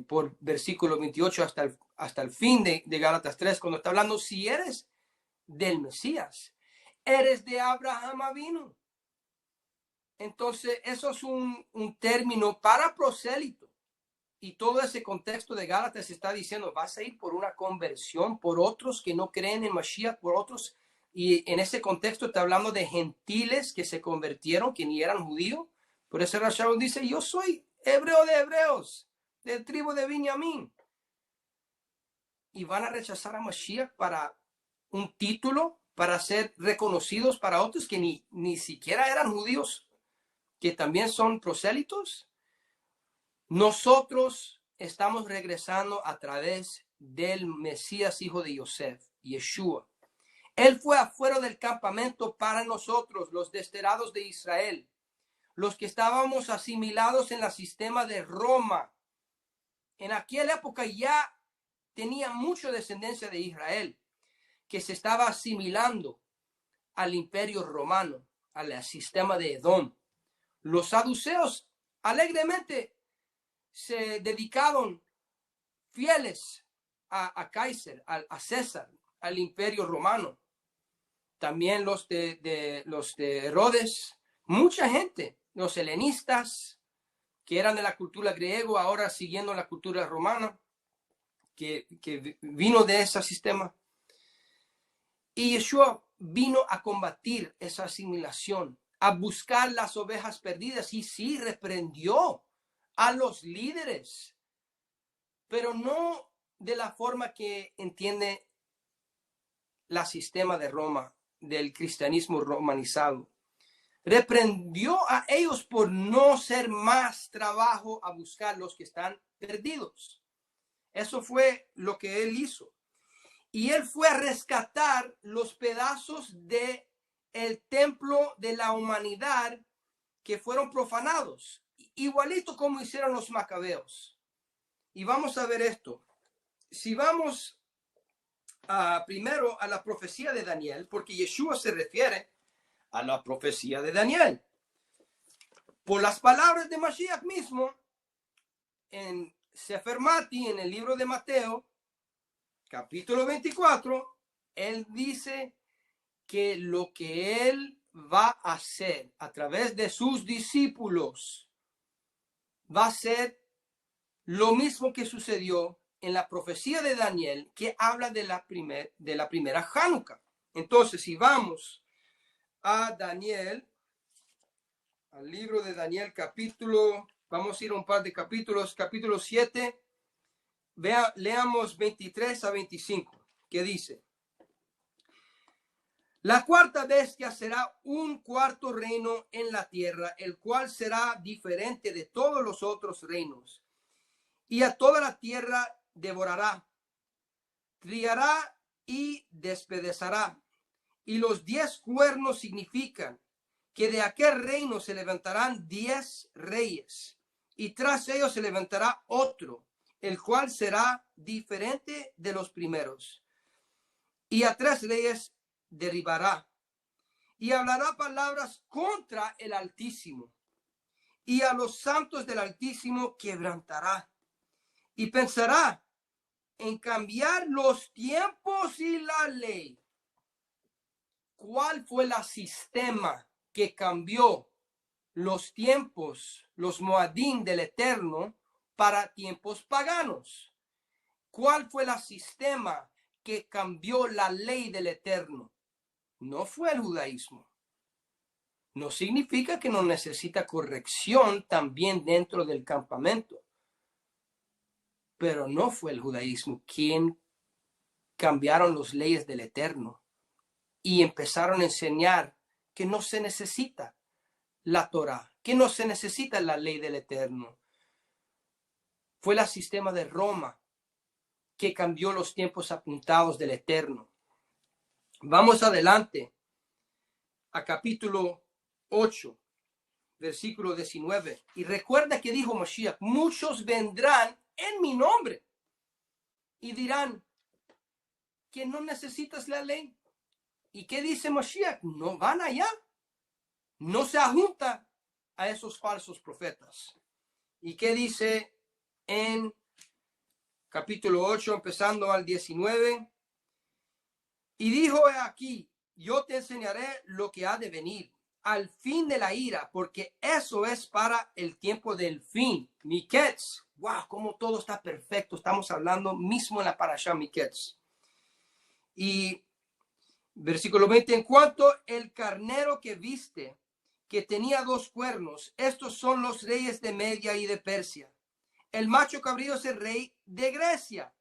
por versículo 28 hasta el fin de Gálatas 3, cuando está hablando si eres del Mesías, eres de Abraham Avinu? Entonces eso es un término para prosélito, y todo ese contexto de Gálatas está diciendo vas a ir por una conversión, por otros que no creen en Mashiach, por otros. Y en ese contexto está hablando de gentiles que se convirtieron, que ni eran judíos. Por eso Rashaun dice, yo soy hebreo de hebreos, del tribu de Benjamín. Y van a rechazar a Mashiach para un título para ser reconocidos para otros que ni siquiera eran judíos, que también son prosélitos. Nosotros estamos regresando a través del Mesías, hijo de Yosef, Yeshua. Él fue afuera del campamento para nosotros, los desterrados de Israel, los que estábamos asimilados en el sistema de Roma. En aquella época ya tenía mucha descendencia de Israel que se estaba asimilando al imperio romano, al sistema de Edom. Los saduceos alegremente se dedicaron fieles a Kaiser, a César, al imperio romano. También los de Herodes, mucha gente, los helenistas, que eran de la cultura griega, ahora siguiendo la cultura romana, que vino de ese sistema. Y Yeshua vino a combatir esa asimilación, a buscar las ovejas perdidas, y sí reprendió a los líderes, pero no de la forma que entiende el sistema de Roma, del cristianismo romanizado. Reprendió a ellos por no hacer más trabajo a buscar los que están perdidos. Eso fue lo que él hizo. Y él fue a rescatar los pedazos de el templo de la humanidad que fueron profanados, igualito como hicieron los macabeos. Y vamos a ver esto. Si vamos primero a la profecía de Daniel, porque Yeshua se refiere a la profecía de Daniel. Por las palabras de Mashiach mismo, en Sefer Mati, en el libro de Mateo, capítulo 24, él dice que lo que él va a hacer a través de sus discípulos va a ser lo mismo que sucedió en la profecía de Daniel, que habla de la primera Hanukkah. Entonces, si vamos a Daniel, al libro de Daniel, vamos a ir a un par de capítulos, capítulo 7, leamos 23 a 25, que dice: la cuarta bestia será un cuarto reino en la tierra, el cual será diferente de todos los otros reinos, y a toda la tierra devorará, triará y despedazará. Y los 10 cuernos significan que de aquel reino se levantarán 10 reyes, y tras ellos se levantará otro, el cual será diferente de los primeros. Y a 3 reyes derribará, y hablará palabras contra el Altísimo, y a los santos del Altísimo quebrantará, y pensará en cambiar los tiempos y la ley. ¿Cuál fue el sistema que cambió los tiempos, los moadim del Eterno, para tiempos paganos? ¿Cuál fue el sistema que cambió la ley del Eterno? No fue el judaísmo. No significa que no necesita corrección también dentro del campamento. Pero no fue el judaísmo quien cambiaron las leyes del Eterno y empezaron a enseñar que no se necesita la Torah, que no se necesita la ley del Eterno. Fue el sistema de Roma que cambió los tiempos apuntados del Eterno. Vamos adelante a capítulo 8, versículo 19. Y recuerda que dijo Mashiach: muchos vendrán en mi nombre y dirán que no necesitas la ley. ¿Y qué dice Mashiach? No van allá, no se ajunta a esos falsos profetas. ¿Y qué dice en capítulo 8, empezando al 19? Y dijo: aquí, yo te enseñaré lo que ha de venir al fin de la ira, porque eso es para el tiempo del fin. Miketz. Wow, como todo está perfecto. Estamos hablando mismo en la parashá Miketz. Y versículo 20: en cuanto el carnero que viste, que tenía 2 cuernos, estos son los reyes de Media y de Persia. El macho cabrío es el rey de Grecia.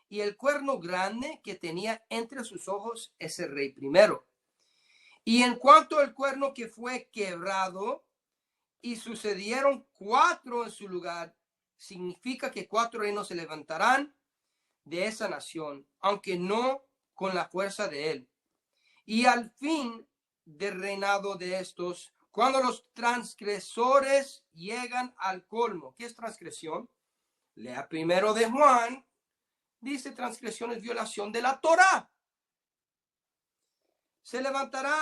y el cuerno grande que tenía entre sus ojos es el rey primero. Y en cuanto al cuerno que fue quebrado, y sucedieron 4 en su lugar, significa que 4 reinos se levantarán de esa nación, aunque no con la fuerza de él. Y al fin del reinado de estos, cuando los transgresores llegan al colmo. ¿Qué es transgresión? Lea primero de Juan. Dice transgresión es violación de la Torá. Se levantará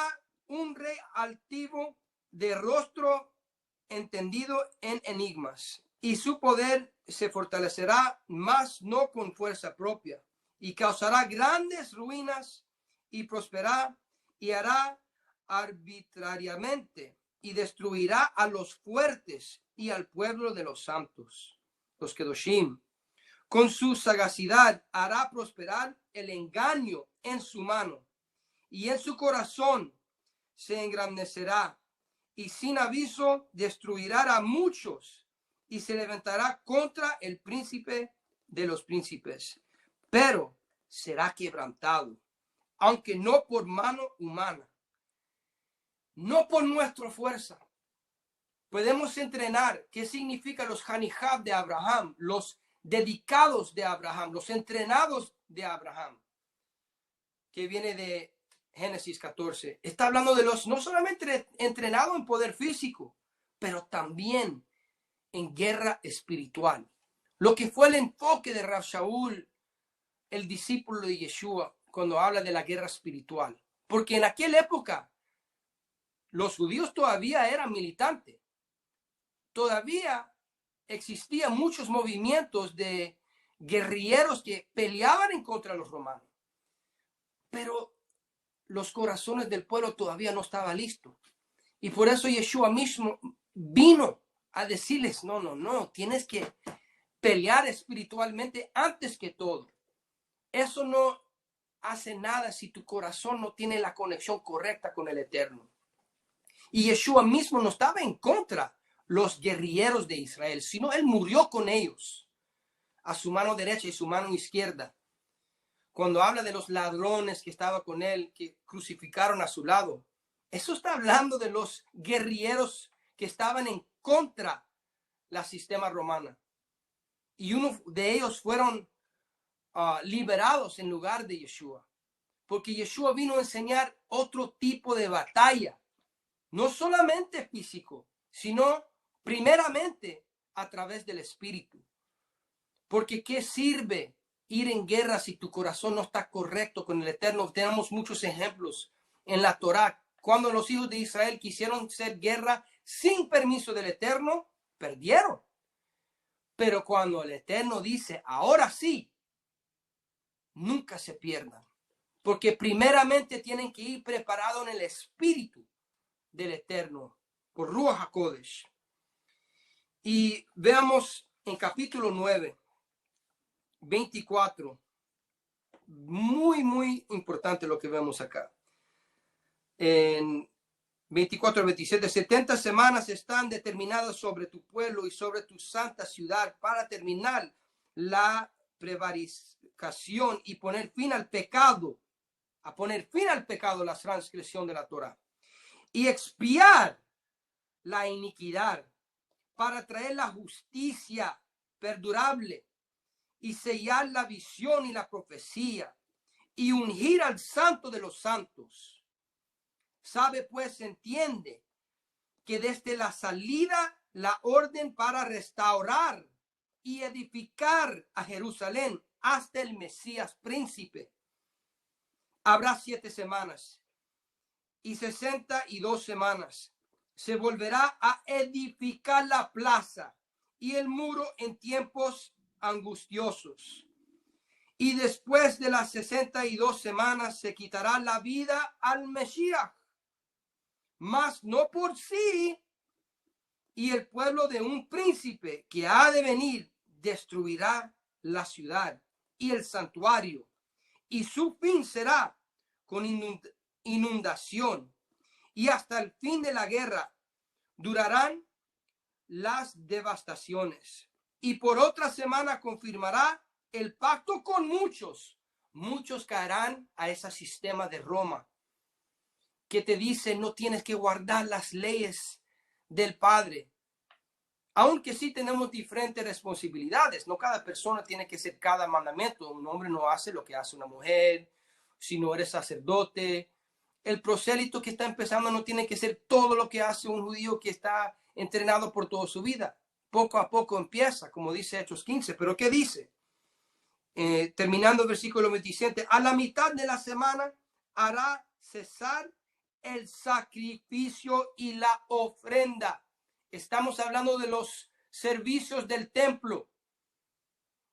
un rey altivo de rostro entendido en enigmas, y su poder se fortalecerá, mas no con fuerza propia, y causará grandes ruinas y prosperará y hará arbitrariamente y destruirá a los fuertes y al pueblo de los santos, los Kedoshim. Con su sagacidad hará prosperar el engaño en su mano, y en su corazón se engrandecerá, y sin aviso destruirá a muchos, y se levantará contra el príncipe de los príncipes, pero será quebrantado, aunque no por mano humana, no por nuestra fuerza. Podemos entrenar. ¿Qué significa los Hanijab de Abraham? Los dedicados de Abraham, los entrenados de Abraham, que viene de Génesis 14. Está hablando de los no solamente entrenados en poder físico, pero también en guerra espiritual. Lo que fue el enfoque de Rav Shaul, el discípulo de Yeshua, cuando habla de la guerra espiritual. Porque en aquella época los judíos todavía eran militantes. Todavía existían muchos movimientos de guerrilleros que peleaban en contra de los romanos. Pero los corazones del pueblo todavía no estaban listos. Y por eso Yeshua mismo vino a decirles, no, tienes que pelear espiritualmente antes que todo. Eso no hace nada si tu corazón no tiene la conexión correcta con el Eterno. Y Yeshua mismo no estaba en contra los guerrilleros de Israel, sino él murió con ellos, a su mano derecha y su mano izquierda. Cuando habla de los ladrones que estaban con él, que crucificaron a su lado, eso está hablando de los guerrilleros que estaban en contra del sistema romano. Y uno de ellos fueron liberados en lugar de Yeshua, porque Yeshua vino a enseñar otro tipo de batalla, no solamente físico, sino primeramente a través del Espíritu. Porque ¿qué sirve ir en guerra si tu corazón no está correcto con el Eterno? Tenemos muchos ejemplos en la Torá. Cuando los hijos de Israel quisieron hacer guerra sin permiso del Eterno, perdieron. Pero cuando el Eterno dice, ahora sí, nunca se pierdan. Porque primeramente tienen que ir preparados en el Espíritu del Eterno, por Ruach HaKodesh. Y veamos en capítulo 9, 24. Muy importante lo que vemos acá. En 24 al 27, 70 semanas están determinadas sobre tu pueblo y sobre tu santa ciudad para terminar la prevaricación y poner fin al pecado, la transgresión de la Torá, y expiar la iniquidad, para traer la justicia perdurable y sellar la visión y la profecía y ungir al santo de los santos. Sabe pues, entiende que desde la salida la orden para restaurar y edificar a Jerusalén hasta el Mesías príncipe habrá 7 semanas y 62 semanas. Se volverá a edificar la plaza y el muro en tiempos angustiosos. Y después de las 62 semanas se quitará la vida al Mesías, mas no por sí, y el pueblo de un príncipe que ha de venir destruirá la ciudad y el santuario, y su fin será con inundación. Y hasta el fin de la guerra durarán las devastaciones. Y por otra semana confirmará el pacto con muchos, muchos caerán a ese sistema de Roma que te dice no tienes que guardar las leyes del Padre. Aunque sí tenemos diferentes responsabilidades, no cada persona tiene que hacer cada mandamiento. Un hombre no hace lo que hace una mujer, si no eres sacerdote. El prosélito que está empezando no tiene que ser todo lo que hace un judío que está entrenado por toda su vida. Poco a poco empieza, como dice Hechos 15. Pero ¿qué dice? Terminando el versículo 27, a la mitad de la semana hará cesar el sacrificio y la ofrenda. Estamos hablando de los servicios del templo.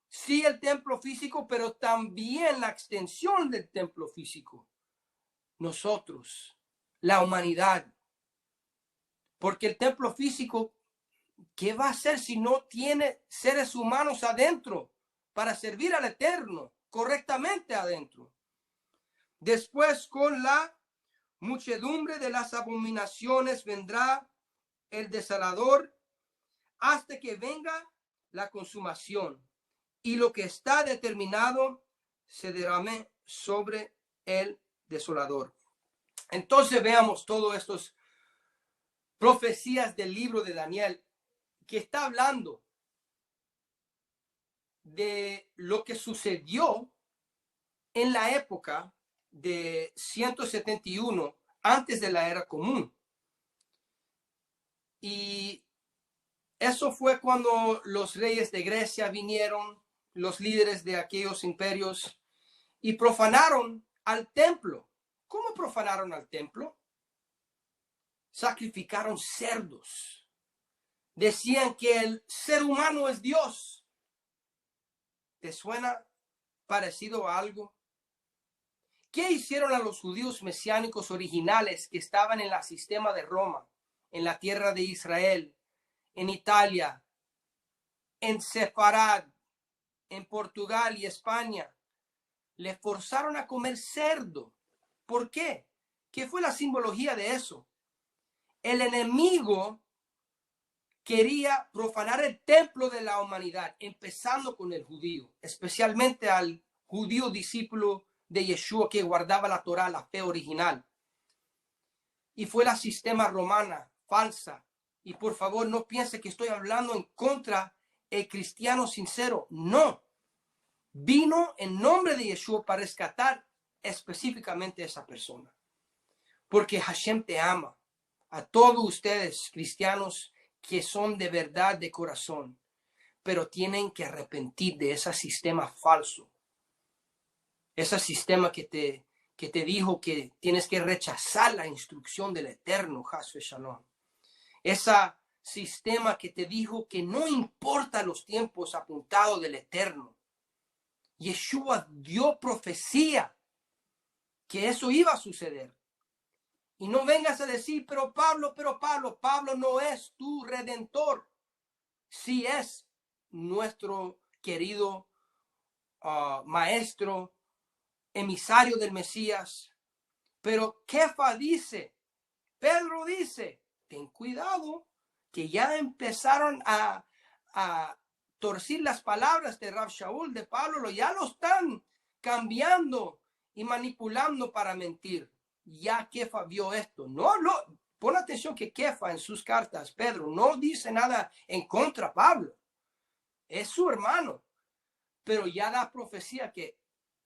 Sí, el templo físico, pero también la extensión del templo físico. Nosotros, la humanidad. Porque el templo físico, ¿qué va a hacer si no tiene seres humanos adentro para servir al Eterno correctamente adentro? Después, con la muchedumbre de las abominaciones vendrá el desolador hasta que venga la consumación y lo que está determinado se derrame sobre el desolador. Entonces veamos todas estas profecías del libro de Daniel que está hablando de lo que sucedió en la época de 171 antes de la era común. Y eso fue cuando los reyes de Grecia vinieron, los líderes de aquellos imperios, y profanaron al templo. ¿Cómo profanaron al templo? Sacrificaron cerdos. Decían que el ser humano es Dios. ¿Te suena parecido a algo? ¿Qué hicieron a los judíos mesiánicos originales que estaban en el sistema de Roma, en la tierra de Israel, en Italia, en Sefarad, en Portugal y España? Le forzaron a comer cerdo. ¿Por qué? ¿Qué fue la simbología de eso? El enemigo quería profanar el templo de la humanidad, empezando con el judío, especialmente al judío discípulo de Yeshua que guardaba la Torá, la fe original. Y fue la sistema romana falsa. Y por favor, no piense que estoy hablando en contra del cristiano sincero. No. Vino en nombre de Yeshua para rescatar específicamente a esa persona. Porque Hashem te ama. A todos ustedes, cristianos, que son de verdad de corazón. Pero tienen que arrepentir de ese sistema falso. Ese sistema que te dijo que tienes que rechazar la instrucción del Eterno, Hasbe Shalom. Ese sistema que te dijo que no importa los tiempos apuntados del Eterno. Yeshua dio profecía que eso iba a suceder. Y no vengas a decir, pero Pablo no es tu redentor. Sí es nuestro querido maestro, emisario del Mesías. Pero Kefa dice, Pedro dice, ten cuidado, que ya empezaron a torcer las palabras de Rav Shaul, de Pablo, ya lo están cambiando y manipulando para mentir. Ya Kefa vio esto. Pon atención que Kefa en sus cartas, Pedro, no dice nada en contra de Pablo. Es su hermano. Pero ya da profecía que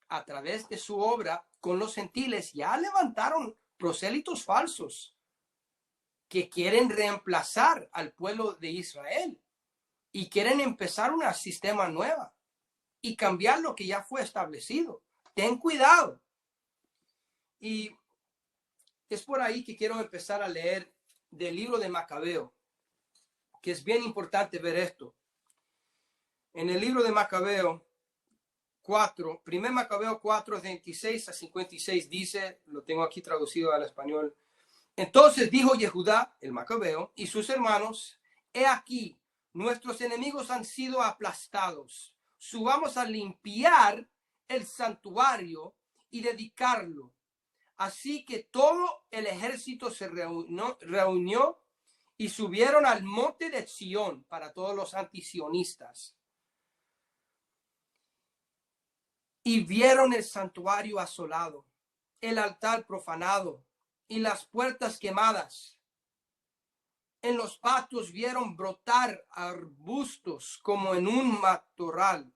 a través de su obra con los gentiles ya levantaron prosélitos falsos que quieren reemplazar al pueblo de Israel y quieren empezar un sistema nuevo y cambiar lo que ya fue establecido. Ten cuidado. Y es por ahí que quiero empezar a leer del libro de Macabeo, que es bien importante ver esto. En el libro de Macabeo 4, 1 Macabeo 4, 26 a 56 dice, lo tengo aquí traducido al español. Entonces dijo Yehudá, el Macabeo, y sus hermanos, he aquí, nuestros enemigos han sido aplastados. Subamos a limpiar el santuario y dedicarlo. Así que todo el ejército se reunió y subieron al monte de Sión para todos los antisionistas. y vieron el santuario asolado, el altar profanado y las puertas quemadas. En los patios vieron brotar arbustos como en un matorral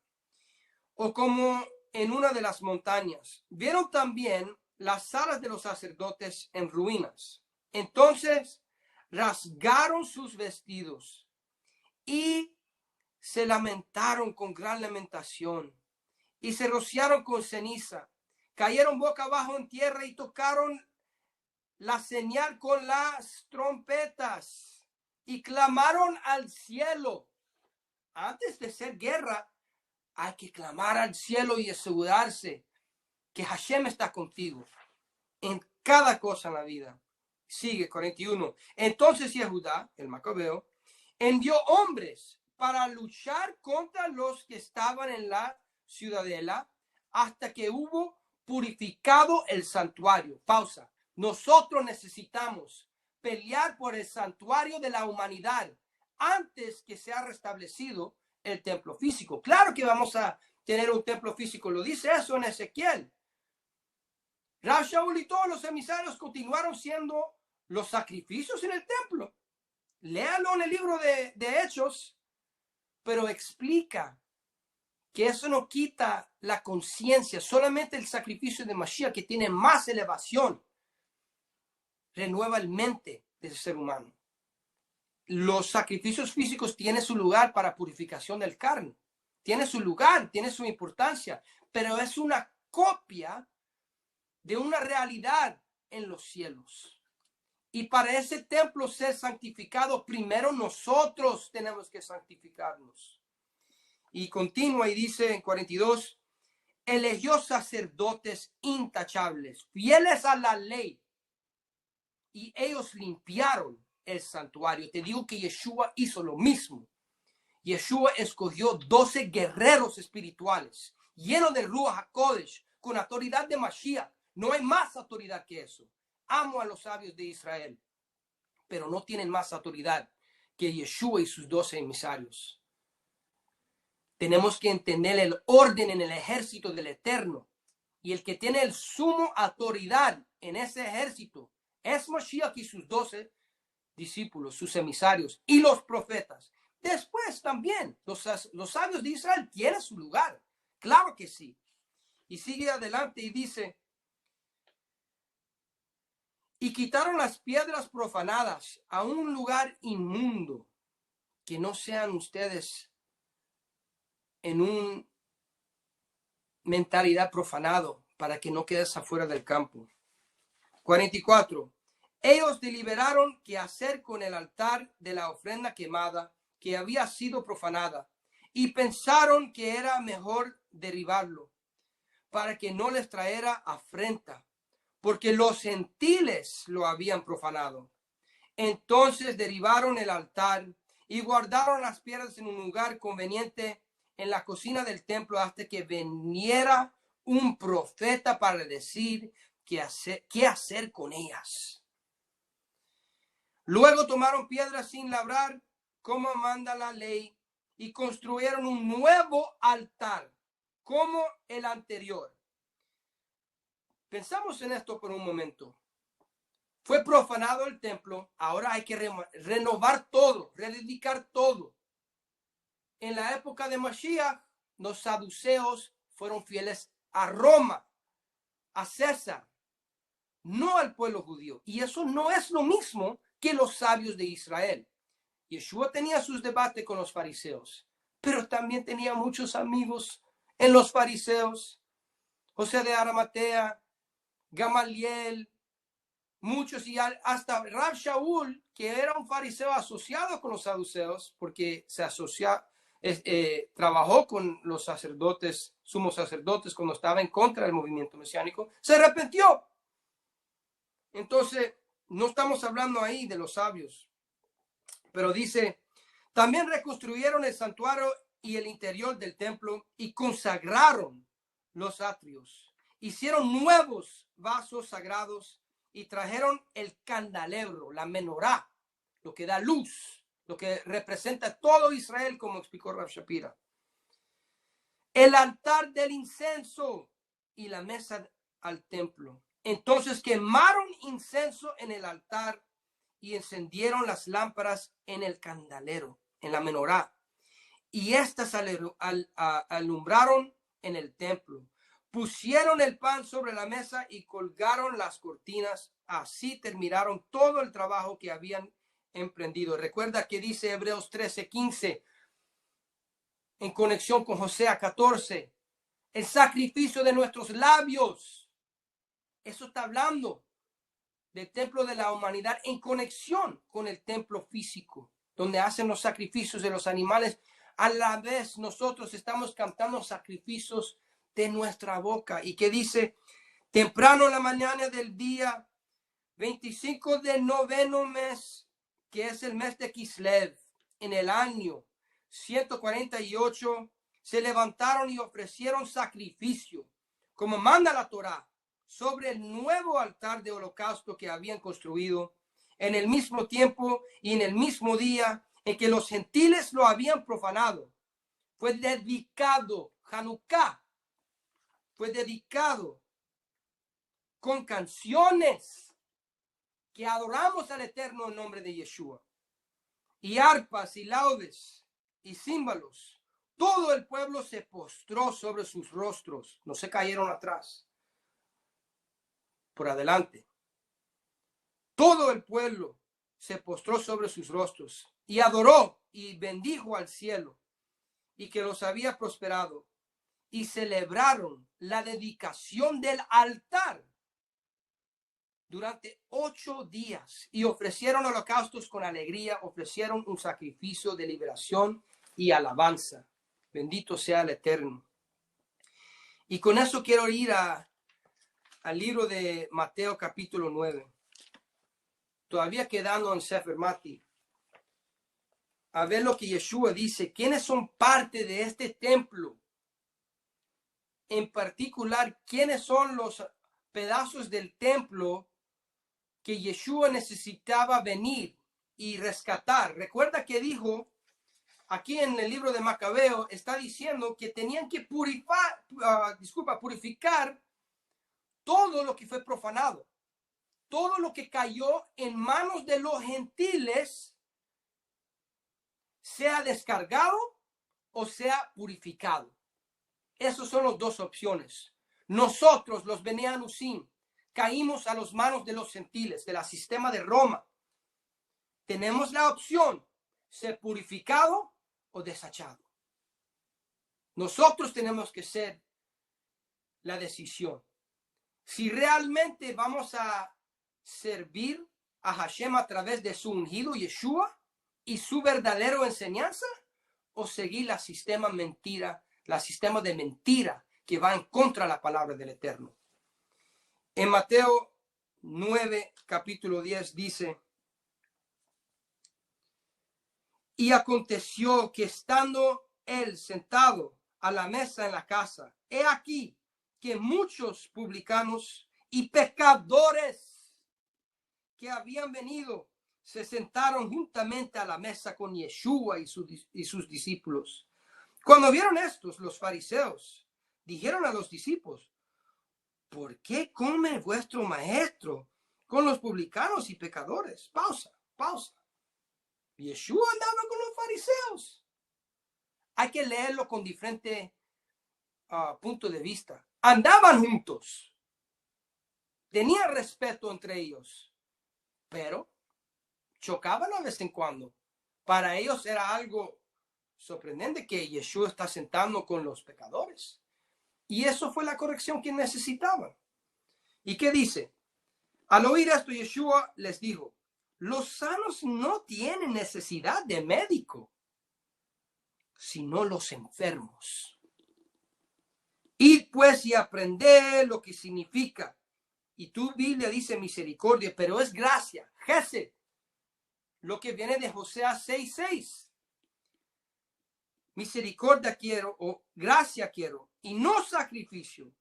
o como en una de las montañas. Vieron también las salas de los sacerdotes en ruinas. Entonces rasgaron sus vestidos y se lamentaron con gran lamentación y se rociaron con ceniza. Cayeron boca abajo en tierra y tocaron la señal con las trompetas y clamaron al cielo. Antes de ser guerra, hay que clamar al cielo y asegurarse que Hashem está contigo en cada cosa en la vida. Sigue 41. Entonces Yehudá, el macabeo, envió hombres para luchar contra los que estaban en la ciudadela hasta que hubo purificado el santuario. Pausa. Nosotros necesitamos pelear por el santuario de la humanidad antes que sea restablecido el templo físico. Claro que vamos a tener un templo físico, lo dice eso en Ezequiel. Rab Shaul y todos los emisarios continuaron siendo los sacrificios en el templo. Léalo en el libro de Hechos, pero explica que eso no quita la conciencia, solamente el sacrificio de Mashiach, que tiene más elevación, renueva el mente del ser humano. Los sacrificios físicos tienen su lugar para purificación del carne, tiene su lugar, tiene su importancia, pero es una copia de una realidad en los cielos. Y para ese templo ser santificado, primero nosotros tenemos que santificarnos. Y continúa y dice en 42, eligió sacerdotes intachables, fieles a la ley, y ellos limpiaron el santuario. Te digo que Yeshua hizo lo mismo. Yeshua escogió 12 guerreros espirituales, llenos de Ruach HaKodesh, con autoridad de Mashiach. No hay más autoridad que eso. Amo a los sabios de Israel, pero no tienen más autoridad que Yeshua y sus 12 emisarios. Tenemos que entender el orden en el ejército del Eterno. Y el que tiene el sumo autoridad en ese ejército es Mashiach y sus 12 discípulos, sus emisarios y los profetas. Después también los sabios de Israel tienen su lugar. Claro que sí. Y sigue adelante y dice, y quitaron las piedras profanadas a un lugar inmundo, que no sean ustedes en una mentalidad profanado, para que no quedes afuera del campo. 44. Ellos deliberaron qué hacer con el altar de la ofrenda quemada que había sido profanada, y pensaron que era mejor derribarlo para que no les traera afrenta, porque los gentiles lo habían profanado. Entonces derribaron el altar y guardaron las piedras en un lugar conveniente en la cocina del templo hasta que viniera un profeta para decir qué hacer con ellas. Luego tomaron piedras sin labrar, como manda la ley, y construyeron un nuevo altar, como el anterior. Pensamos en esto por un momento. Fue profanado el templo, ahora hay que renovar todo, rededicar todo. En la época de Mashiach, los saduceos fueron fieles a Roma, a César, no al pueblo judío. Y eso no es lo mismo que los sabios de Israel. Yeshua tenía sus debates con los fariseos, pero también tenía muchos amigos en los fariseos. José de Arimatea, Gamaliel, muchos, y hasta Rab Shaul, que era un fariseo asociado con los saduceos, porque se trabajó con los sacerdotes, sumos sacerdotes, cuando estaba en contra del movimiento mesiánico, se arrepintió. Entonces, no estamos hablando ahí de los sabios, pero dice, también reconstruyeron el santuario y el interior del templo y consagraron los atrios. Hicieron nuevos vasos sagrados y trajeron el candelabro, la menorá, lo que da luz, lo que representa todo Israel, como explicó Rav Shapira. el altar del incienso y la mesa al templo. Entonces quemaron incienso en el altar y encendieron las lámparas en el candelero, en la menorá. Y estas alumbraron en el templo. Pusieron el pan sobre la mesa y colgaron las cortinas. Así terminaron todo el trabajo que habían emprendido. Recuerda que dice Hebreos 13:15 en conexión con Josea 14, el sacrificio de nuestros labios. Eso está hablando del templo de la humanidad en conexión con el templo físico, donde hacen los sacrificios de los animales. A la vez nosotros estamos cantando sacrificios de nuestra boca. Y que dice, temprano en la mañana del día 25 del noveno mes, que es el mes de Kislev, en el año 148, se levantaron y ofrecieron sacrificio, como manda la Torá, sobre el nuevo altar de holocausto que habían construido, en el mismo tiempo y en el mismo día en que los gentiles lo habían profanado. Fue dedicado, Hanukkah, fue dedicado con canciones que adoramos al Eterno en nombre de Yeshua, y arpas y laudes y címbalos. Todo el pueblo se postró sobre sus rostros, no se cayeron atrás, por adelante. Todo el pueblo se postró sobre sus rostros y adoró y bendijo al cielo y que los había prosperado, y celebraron la dedicación del altar durante 8 días y ofrecieron holocaustos con alegría, ofrecieron un sacrificio de liberación y alabanza. Bendito sea el Eterno. Y con eso quiero ir al libro de Mateo capítulo 9. Todavía quedando en Sefer Mati, a ver lo que Yeshua dice. ¿Quiénes son parte de este templo? En particular, ¿quiénes son los pedazos del templo que Yeshua necesitaba venir y rescatar? Recuerda que dijo, aquí en el libro de Macabeo, está diciendo que tenían que purificar todo lo que fue profanado. Todo lo que cayó en manos de los gentiles, sea descargado o sea purificado. Esas son las dos opciones. Nosotros, los Bnei Anusim, caímos a las manos de los gentiles, del sistema de Roma. Tenemos la opción, ser purificado o desechado. Nosotros tenemos que ser la decisión. Si realmente vamos a servir a Hashem a través de su ungido Yeshua y su verdadera enseñanza, o seguir la sistema de mentira que va en contra de la palabra del Eterno. En Mateo 9, capítulo 10 dice, y aconteció que estando él sentado a la mesa en la casa, he aquí que muchos publicanos y pecadores que habían venido se sentaron juntamente a la mesa con Yeshua y sus discípulos. Cuando vieron estos, los fariseos dijeron a los discípulos, ¿por qué come vuestro maestro con los publicanos y pecadores? Pausa. Yeshua andaba con los fariseos. Hay que leerlo con diferente punto de vista. Andaban juntos. Tenían respeto entre ellos, pero chocaban de vez en cuando. Para ellos era algo sorprendente que Yeshua está sentando con los pecadores. Y eso fue la corrección que necesitaban. ¿Y qué dice? Al oír esto, Yeshua les dijo, los sanos no tienen necesidad de médico, sino los enfermos. Id pues y aprended lo que significa. Y tu Biblia dice misericordia, pero es gracia, Gesed, lo que viene de Oseas 6:6. Misericordia quiero, o gracia quiero, y no sacrificio,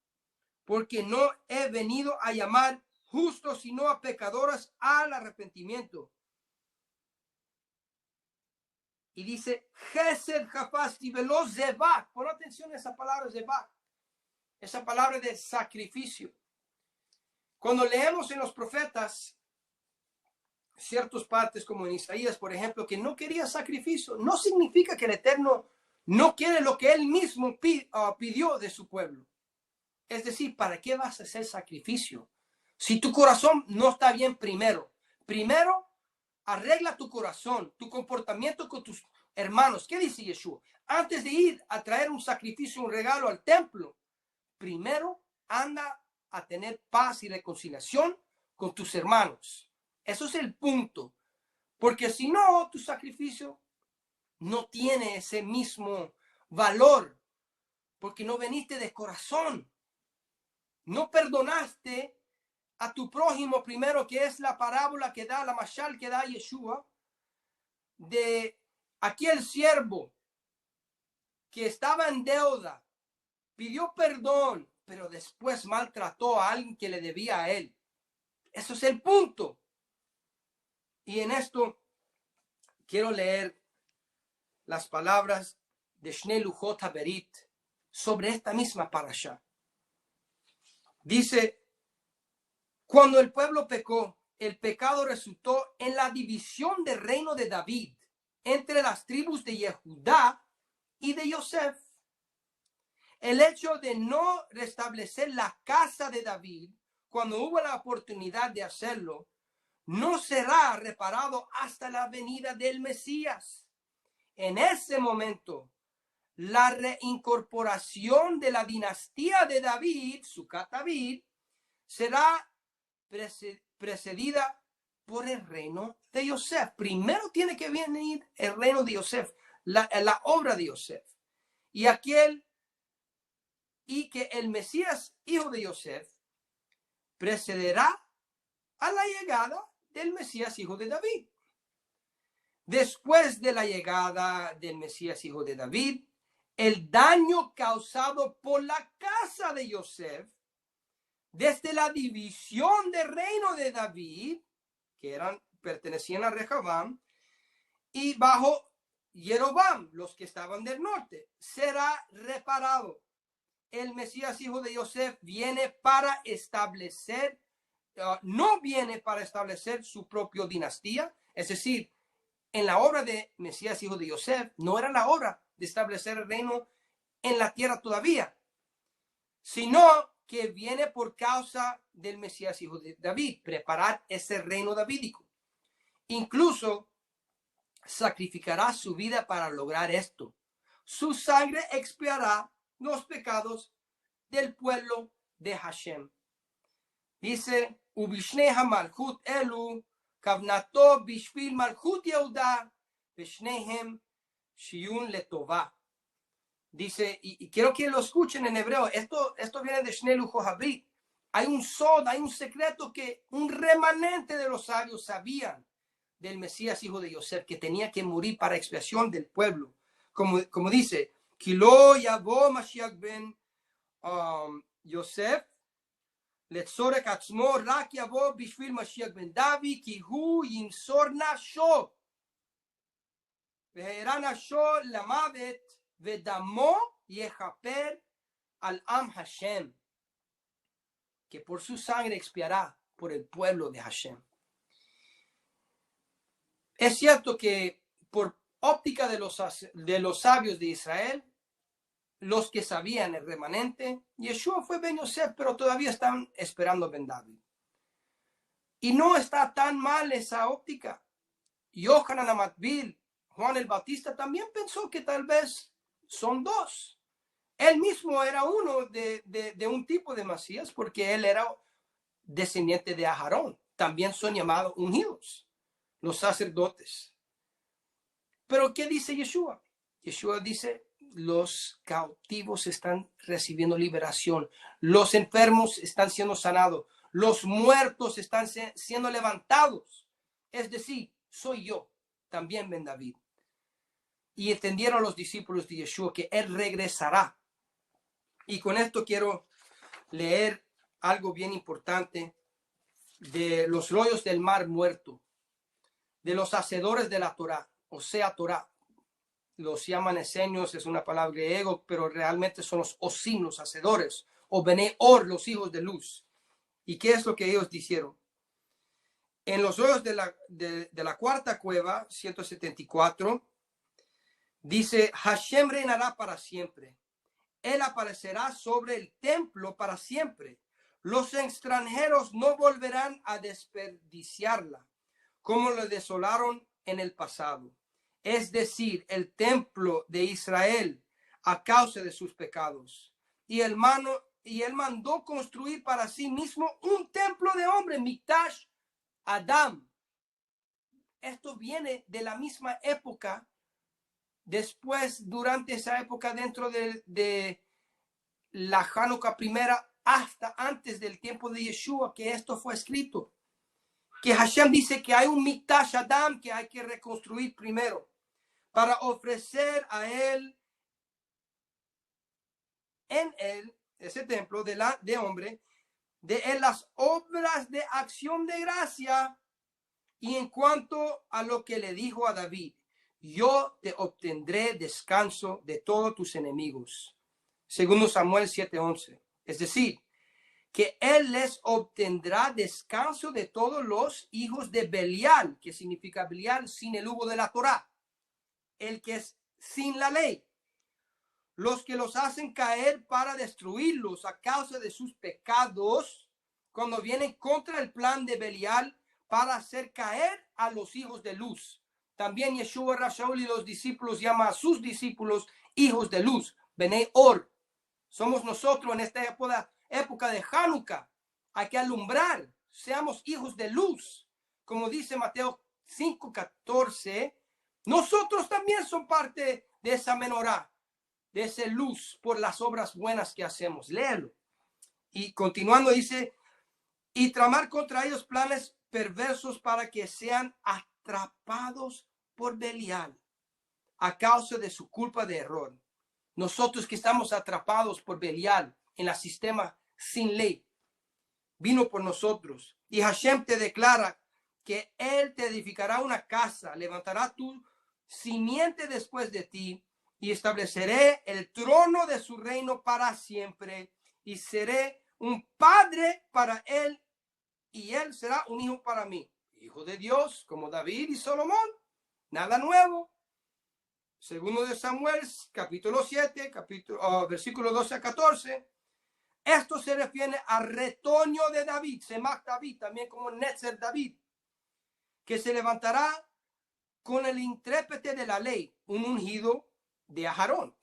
porque no he venido a llamar justos, sino a pecadores al arrepentimiento. y dice, Gesed Jafasti velo Zebak. Pon atención a esa palabra Zebak, esa palabra de sacrificio. Cuando leemos en los profetas ciertas partes, como en Isaías, por ejemplo, que no quería sacrificio, no significa que el Eterno no quiere lo que él mismo pidió de su pueblo. Es decir, ¿para qué vas a hacer sacrificio? Si tu corazón no está bien primero. Primero, arregla tu corazón, tu comportamiento con tus hermanos. ¿Qué dice Yeshua? Antes de ir a traer un sacrificio, un regalo al templo, primero anda a tener paz y reconciliación con tus hermanos. Eso es el punto. Porque si no, tu sacrificio no tiene ese mismo valor. Porque no veniste de corazón. No perdonaste a tu prójimo primero, que es la parábola que da, la mashal que da Yeshua, de aquel siervo que estaba en deuda, pidió perdón, pero después maltrató a alguien que le debía a él. Eso es el punto. Y en esto quiero leer las palabras de Shnei Luchot HaBerit sobre esta misma parasha. Dice, cuando el pueblo pecó, el pecado resultó en la división del reino de David entre las tribus de Yehudá y de Yosef. El hecho de no restablecer la casa de David cuando hubo la oportunidad de hacerlo, no será reparado hasta la venida del Mesías. En ese momento, la reincorporación de la dinastía de David, Sucat David, será precedida por el reino de Yosef. Primero tiene que venir el reino de Yosef, la obra de Yosef. Y que el Mesías, hijo de Yosef, precederá a la llegada del Mesías, hijo de David. Después de la llegada del Mesías, hijo de David, el daño causado por la casa de Yosef, desde la división del reino de David, que pertenecían a Rehoboam, y bajo Jeroboam, los que estaban del norte, será reparado. El Mesías, hijo de Yosef, viene para establecer, no viene para establecer su propia dinastía. Es decir, en la obra de Mesías, hijo de Yosef, no era la obra de establecer el reino en la tierra todavía, sino que viene por causa del Mesías, hijo de David, preparar ese reino davídico. Incluso sacrificará su vida para lograr esto. Su sangre expiará los pecados del pueblo de Hashem. Dice, Ubishne Malchut Elu, Kavnato Bishvil Malchut Yehuda, Bishnehem Shiun Letová. Dice, y quiero que lo escuchen en hebreo, esto viene de Shnei Luchot HaBerit. Hay un sod, hay un secreto que un remanente de los sabios sabían del Mesías, hijo de Yosef, que tenía que morir para expiación del pueblo. Como dice, Kilo Yavo Mashiach ben Yosef, Letzorek Atzmo Rak Yavo Bishvil Mashiach ben David, Ki hu Yimsor Nasho, Ve'era Nasho Lamavet, Vedamo Yehaper al Am Hashem, que por su sangre expiará por el pueblo de Hashem. Es cierto que por óptica de los sabios de Israel, los que sabían el remanente, Yeshua fue Ben Yosef, pero todavía están esperando Ben David. Y no está tan mal esa óptica. Yohanan Amatbil, Juan el Bautista, también pensó que tal vez son dos. Él mismo era uno de un tipo de Mesías, porque él era descendiente de Aarón. También son llamados ungidos, los sacerdotes. Pero ¿qué dice Yeshua? Yeshua dice, los cautivos están recibiendo liberación, los enfermos están siendo sanados, los muertos están siendo levantados. Es decir, soy yo, también Ben David. Y entendieron los discípulos de Yeshua que él regresará. Y con esto quiero leer algo bien importante de los rollos del mar muerto, de los hacedores de la Torá, o sea, Torá. los llaman esenios, es una palabra griego, pero realmente son los osim, los hacedores, o Bene Or, los hijos de luz. ¿Y qué es lo que ellos dijeron? En los hoyos de la cuarta cueva, 174, dice, Hashem reinará para siempre. Él aparecerá sobre el templo para siempre. Los extranjeros no volverán a desperdiciarla, como lo desolaron en el pasado. Es decir, el templo de Israel a causa de sus pecados. Y él mandó construir para sí mismo un templo de hombre, Mikdash Adam. Esto viene de la misma época, después, durante esa época, dentro de la Hanukkah primera, hasta antes del tiempo de Yeshua, que esto fue escrito. Que Hashem dice que hay un Mikdash Adam que hay que reconstruir primero, para ofrecer a él, en él, ese templo de hombre, de él las obras de acción de gracia. Y en cuanto a lo que le dijo a David, yo te obtendré descanso de todos tus enemigos. Segundo Samuel 7:11. Es decir, que él les obtendrá descanso de todos los hijos de Belial, que significa Belial sin el hubo de la Torá, el que es sin la ley, los que los hacen caer para destruirlos a causa de sus pecados, cuando vienen contra el plan de Belial para hacer caer a los hijos de luz. También Yeshua Rashaul y los discípulos llaman a sus discípulos hijos de luz, Bene Or. Somos nosotros en esta época de Hanukkah. Hay que alumbrar, seamos hijos de luz. Como dice Mateo 5:14, nosotros también somos parte de esa menorá, de esa luz por las obras buenas que hacemos. Léelo. Y continuando dice, y tramar contra ellos planes perversos para que sean atrapados por Belial a causa de su culpa de error. Nosotros que estamos atrapados por Belial en el sistema sin ley, vino por nosotros. Y Hashem te declara que él te edificará una casa, levantará tu simiente después de ti, y estableceré el trono de su reino para siempre, y seré un padre para él, y él será un hijo para mí. Hijo de Dios, como David y Salomón, nada nuevo. Segundo de Samuel, capítulo 7, versículo 12 a 14. Esto se refiere al retoño de David, Semach David, también como Netzer David, que se levantará con el intérprete de la ley, un ungido de Aarón.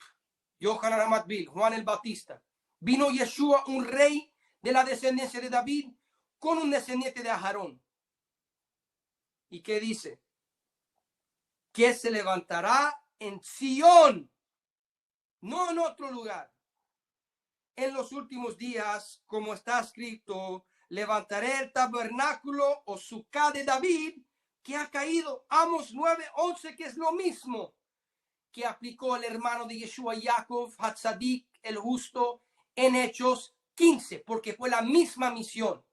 Yohanan Amatbil, Juan el Bautista. Vino Yeshua, un rey de la descendencia de David, con un descendiente de Aarón. ¿Y qué dice? Que se levantará en Sión, no en otro lugar. En los últimos días, como está escrito, levantaré el tabernáculo o sucá de David, que ha caído. Amos 9:11, que es lo mismo que aplicó el hermano de Yeshua, Jacob, Hatzadik, el justo, en Hechos 15, porque fue la misma misión.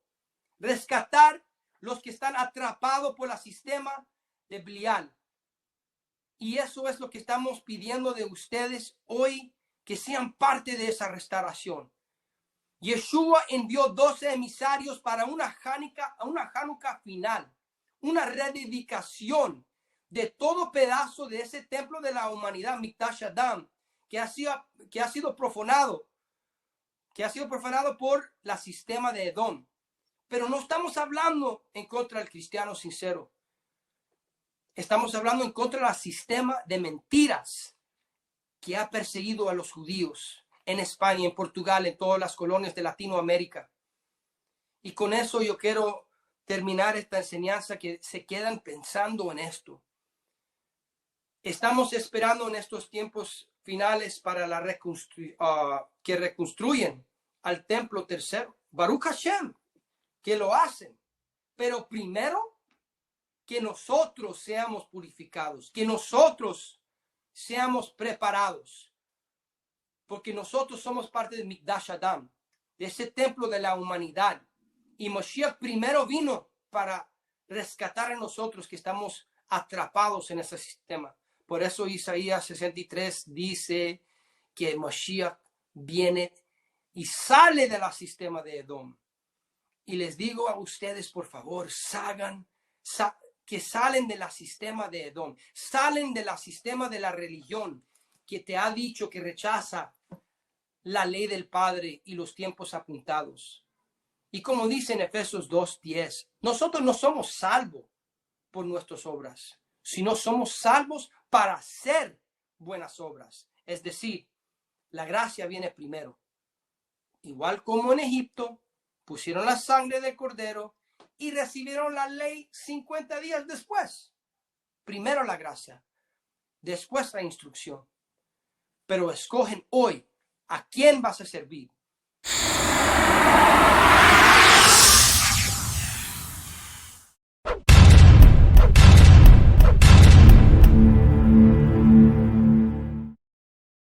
Rescatar los que están atrapados por el sistema de Belial. Y eso es lo que estamos pidiendo de ustedes hoy, que sean parte de esa restauración. Yeshua envió 12 emisarios para una Hanukkah final, una rededicación de todo pedazo de ese templo de la humanidad, Mikdash Adam, que ha sido profanado por el sistema de Edom. Pero no estamos hablando en contra del cristiano sincero. Estamos hablando en contra del sistema de mentiras que ha perseguido a los judíos en España, en Portugal, en todas las colonias de Latinoamérica. Y con eso yo quiero terminar esta enseñanza, que se quedan pensando en esto. Estamos esperando en estos tiempos finales para que reconstruyen al templo tercero. Baruch Hashem, que lo hacen. Pero primero, que nosotros seamos purificados, que nosotros seamos preparados, porque nosotros somos parte de Mikdash Adam, de ese templo de la humanidad. Y Moshiach primero vino para rescatar a nosotros que estamos atrapados en ese sistema, Por eso Isaías 63 dice que Mashiach viene y sale del sistema de Edom. Y les digo a ustedes, por favor, que salen del sistema de Edom, salen del sistema de la religión que te ha dicho que rechaza la ley del Padre y los tiempos apuntados. Y como dice en Efesios 2:10, nosotros no somos salvos por nuestras obras, sino somos salvos para hacer buenas obras. Es decir, la gracia viene primero. Igual como en Egipto, pusieron la sangre del cordero y recibieron la ley 50 días después. Primero la gracia, después la instrucción. Pero escogen hoy a quién vas a servir.